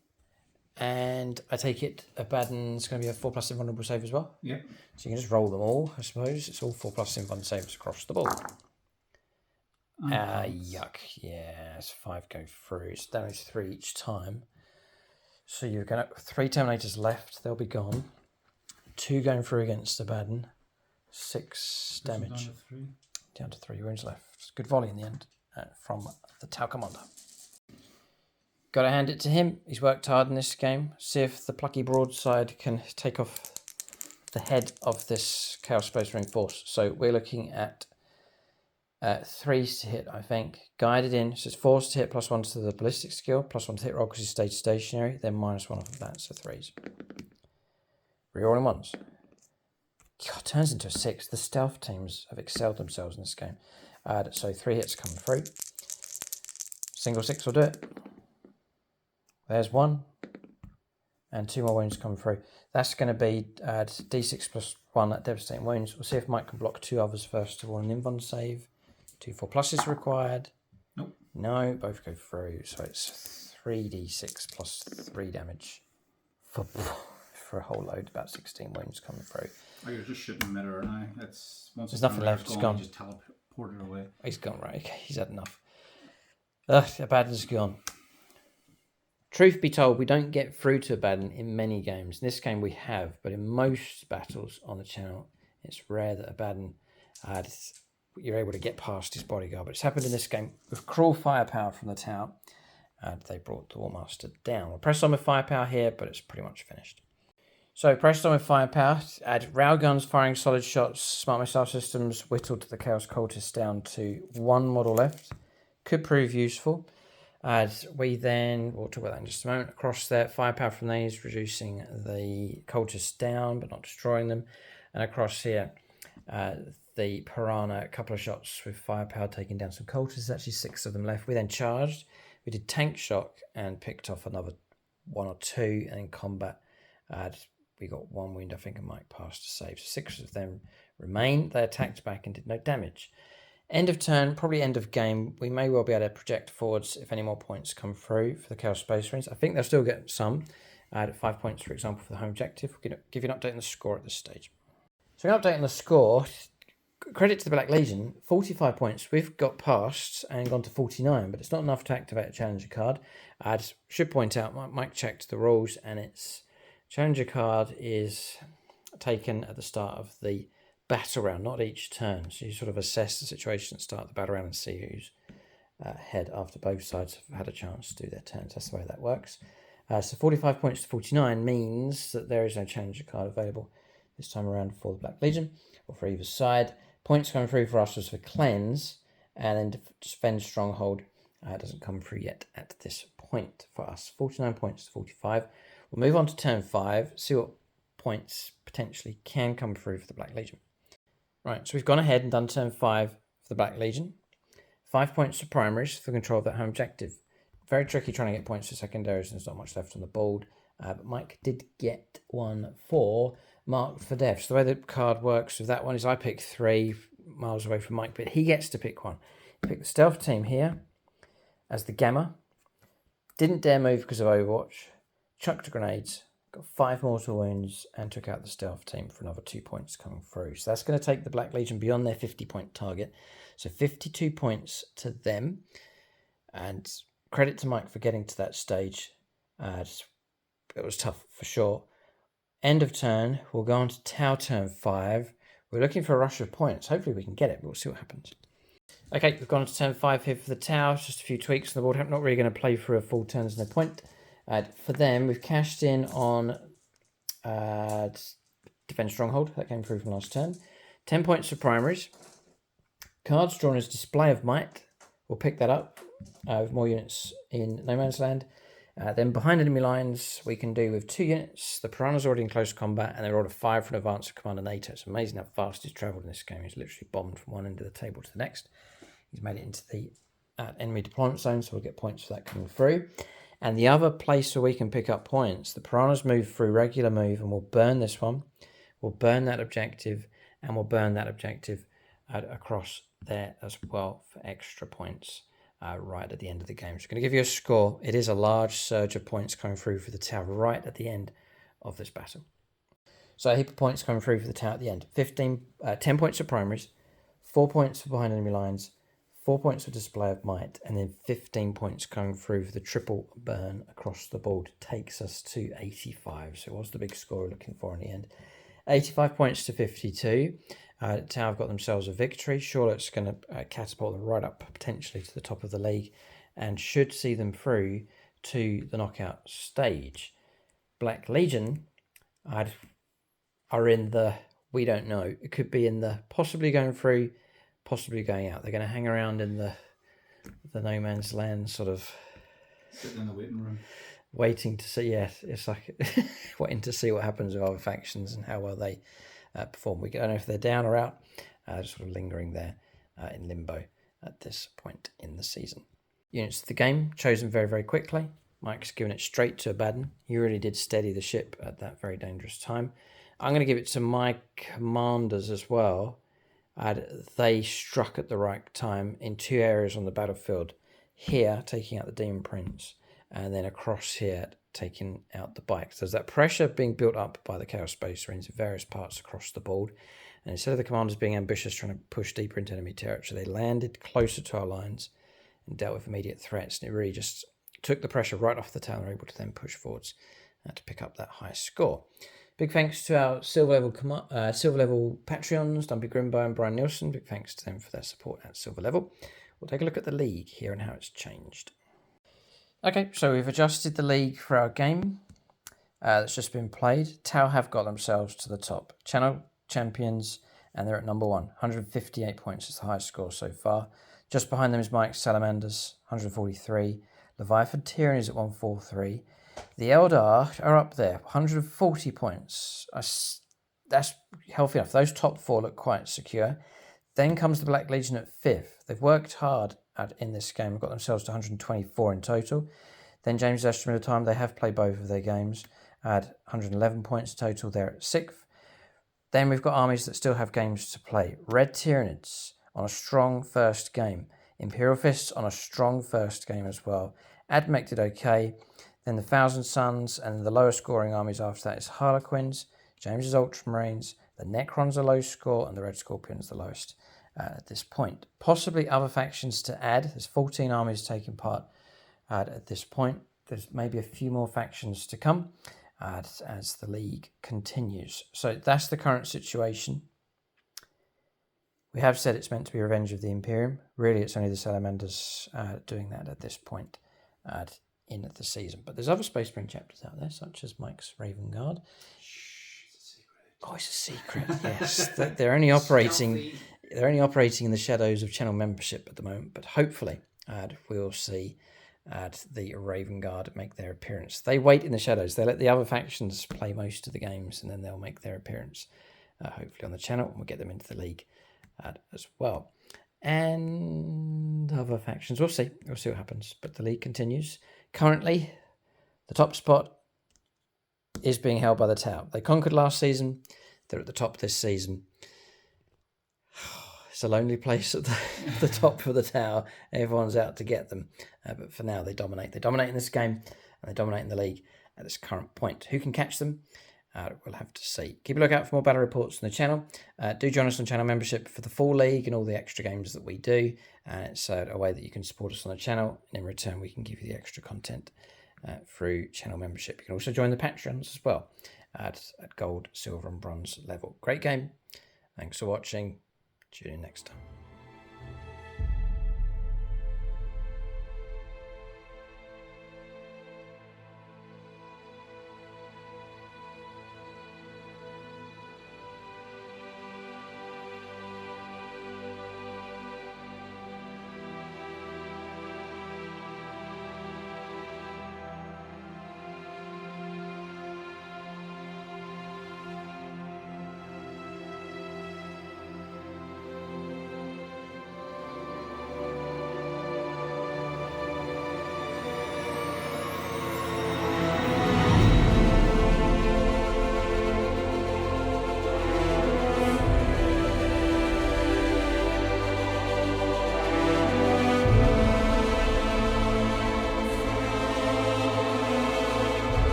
And I take it Abaddon's going to be a 4+ invulnerable save as well? Yeah. So you can just roll them all, I suppose. It's all 4+ invuln saves across the board. Yuck. Yeah, it's 5 go through. It's damage 3 each time. So you're going to 3 Terminators left. They'll be gone. 2 going through against Abaddon. 6 damage. Down to 3 wounds left. It's a good volley in the end from the Tau Commander. Got to hand it to him. He's worked hard in this game. See if the plucky broadside can take off the head of this Chaos Space Marine force. So we're looking at 3s to hit, I think. Guided in. So it's 4s to hit, +1 to the ballistic skill, +1 to hit roll because he stayed stationary, then -1 off of that, so 3s. Rerolling 1s. God, turns into a 6. The stealth teams have excelled themselves in this game. So 3 hits coming through. Single 6 will do it. There's 1. And 2 more wounds coming through. That's going to be D6 +1 at devastating wounds. We'll see if Mike can block 2 others first of all. An invuln save. 2 4+ required. Nope. No, both go through. So it's 3d6 +3 damage for a whole load. About 16 wounds coming through. Oh, you're just shooting Mitter now. There's nothing left. It's gone. Just teleport it away. He's gone, right. Okay, he's had enough. Abaddon's gone. Truth be told, we don't get through to Abaddon in many games. In this game we have, but in most battles on the channel, it's rare that Abaddon, you're able to get past his bodyguard. But it's happened in this game with cruel firepower from the tower. They brought the Warmaster down. We'll press on with firepower here, but it's pretty much finished. So pressed on with firepower, add railguns firing solid shots, smart missile systems, whittled the Chaos Cultists down to 1 model left. Could prove useful. As we then, we'll talk about that in just a moment, across there, firepower from these, reducing the cultists down, but not destroying them. And across here, the Piranha, a couple of shots with firepower, taking down some cultists, actually 6 of them left. We then charged, we did tank shock, and picked off another 1 or 2, and in combat, we got 1 wound, I think, and Mike passed a save. So 6 of them remained, they attacked back and did no damage. End of turn, probably end of game. We may well be able to project forwards if any more points come through for the Chaos Space Marines. I think they'll still get some. At 5 points, for example, for the home objective. We're going to give you an update on the score at this stage. So an update on the score. Credit to the Black Legion. 45 points. We've got past and gone to 49, but it's not enough to activate a Challenger card. I should point out, Mike checked the rules, and its Challenger card is taken at the start of the battle round, not each turn. So you sort of assess the situation at the start of the battle round and see who's ahead after both sides have had a chance to do their turns. That's the way that works. So 45 points to 49 means that there is no Challenger card available this time around for the Black Legion or for either side. Points coming through for us was for Cleanse, and then Defend Stronghold doesn't come through yet at this point for us. 49 points to 45. We'll move on to turn 5, see what points potentially can come through for the Black Legion. Right, so we've gone ahead and done turn 5 for the Black Legion. 5 points for primaries for control of that home objective. Very tricky trying to get points for secondaries, and there's not much left on the board. But Mike did get 1 for Mark for Death. So the way the card works with that one is I pick 3 miles away from Mike, but he gets to pick 1. He picked the Stealth team here as the Gamma. Didn't dare move because of Overwatch. Chucked grenades. Got 5 mortal wounds and took out the Stealth team for another 2 points coming through. So that's going to take the Black Legion beyond their 50-point target. So 52 points to them. And credit to Mike for getting to that stage. It was tough for sure. End of turn. We'll go on to Tau turn 5. We're looking for a rush of points. Hopefully we can get it, but we'll see what happens. Okay, we've gone on to turn 5 here for the Tau. Just a few tweaks on the board. I'm not really going to play through a full turn. There's no point. For them, we've cashed in on Defend Stronghold. That came through from last turn. 10 points for primaries. Cards drawn as Display of Might. We'll pick that up with more units in No Man's Land. Then behind enemy lines, we can do with 2 units. The Piranha's already in close combat, and they rolled a 5 for an advance of Commander NATO. It's amazing how fast he's travelled in this game. He's literally bombed from one end of the table to the next. He's made it into the enemy deployment zone, so we'll get points for that coming through. And the other place where we can pick up points, the Piranhas move through regular move, and we'll burn this one. We'll burn that objective, and we'll burn that objective across there as well for extra points. Right at the end of the game. So I'm going to give you a score. It is a large surge of points coming through for the tower right at the end of this battle. So a heap of points coming through for the tower at the end. 10 points for primaries, 4 points for behind enemy lines, 4 points for display of might, and then 15 points coming through for the triple burn across the board. Takes us to 85. So what's the big score we're looking for in the end? 85 points to 52. Tower have got themselves a victory. Charlotte's going to catapult them right up potentially to the top of the league and should see them through to the knockout stage. Black Legion are in the, we don't know. It could be in the possibly going through, possibly going out. They're going to hang around in the No Man's Land sort of... Sit in the waiting room. Waiting to see, yeah, it's like waiting to see what happens with other factions and how well they perform. We don't know if they're down or out, just sort of lingering there in limbo at this point in the season. Units of the game chosen very, very quickly. Mike's given it straight to Abaddon. He really did steady the ship at that very dangerous time. I'm going to give it to my commanders as well. They struck at the right time in 2 areas on the battlefield. Here, taking out the Demon Prince, and then across here, taking out the bikes. There's that pressure being built up by the Chaos Space Marines in various parts across the board. And instead of the commanders being ambitious, trying to push deeper into enemy territory, they landed closer to our lines and dealt with immediate threats. And it really just took the pressure right off the town and were able to then push forwards to pick up that high score. Big thanks to our silver level Patreons, Dumpy Grimbo and Brian Nielsen. Big thanks to them for their support at silver level. We'll take a look at the league here and how it's changed. Okay, so we've adjusted the league for our game that's just been played. Tau have got themselves to the top. Channel champions, and they're at number 1. 158 points is the highest score so far. Just behind them is Mike's Salamanders, 143. Leviathan Tyranny is at 143. The Eldar are up there, 140 points. That's healthy enough. Those top 4 look quite secure. Then comes the Black Legion at 5th. They've worked hard in this game. They've got themselves to 124 in total. Then James' estimate of time, they have played both of their games. At 111 points total, they're at 6th. Then we've got armies that still have games to play. Red Tyranids on a strong first game. Imperial Fists on a strong first game as well. Admech did okay. Then the Thousand Suns, and the lowest scoring armies after that is Harlequins, James's Ultramarines, the Necrons are low score, and the Red Scorpions the lowest at this point. Possibly other factions to add. There's 14 armies taking part at this point. There's maybe a few more factions to come as the league continues. So that's the current situation. We have said it's meant to be Revenge of the Imperium. Really, it's only the Salamanders doing that at this point in the season. But there's other Space Marine chapters out there, such as Mike's Raven Guard. Oh, it's a secret. Yes, they're only operating. They're only operating in the shadows of channel membership at the moment. But hopefully, we'll see the Raven Guard make their appearance. They wait in the shadows. They let the other factions play most of the games, and then they'll make their appearance. Hopefully on the channel, and we'll get them into the league as well. And other factions, we'll see. We'll see what happens. But the league continues. Currently, the top spot is being held by the Tau. They conquered last season. They're at the top this season. It's a lonely place at the top of the Tau. Everyone's out to get them. But for now, they dominate. They dominate in this game, and they dominate in the league at this current point. Who can catch them? We'll have to see. Keep a lookout for more battle reports on the channel. Do join us on channel membership for the full league and all the extra games that we do. It's a way that you can support us on the channel, and in return we can give you the extra content through channel membership. You can also join the Patreons as well at gold, silver and bronze level. Great game. Thanks for watching. Tune in next time.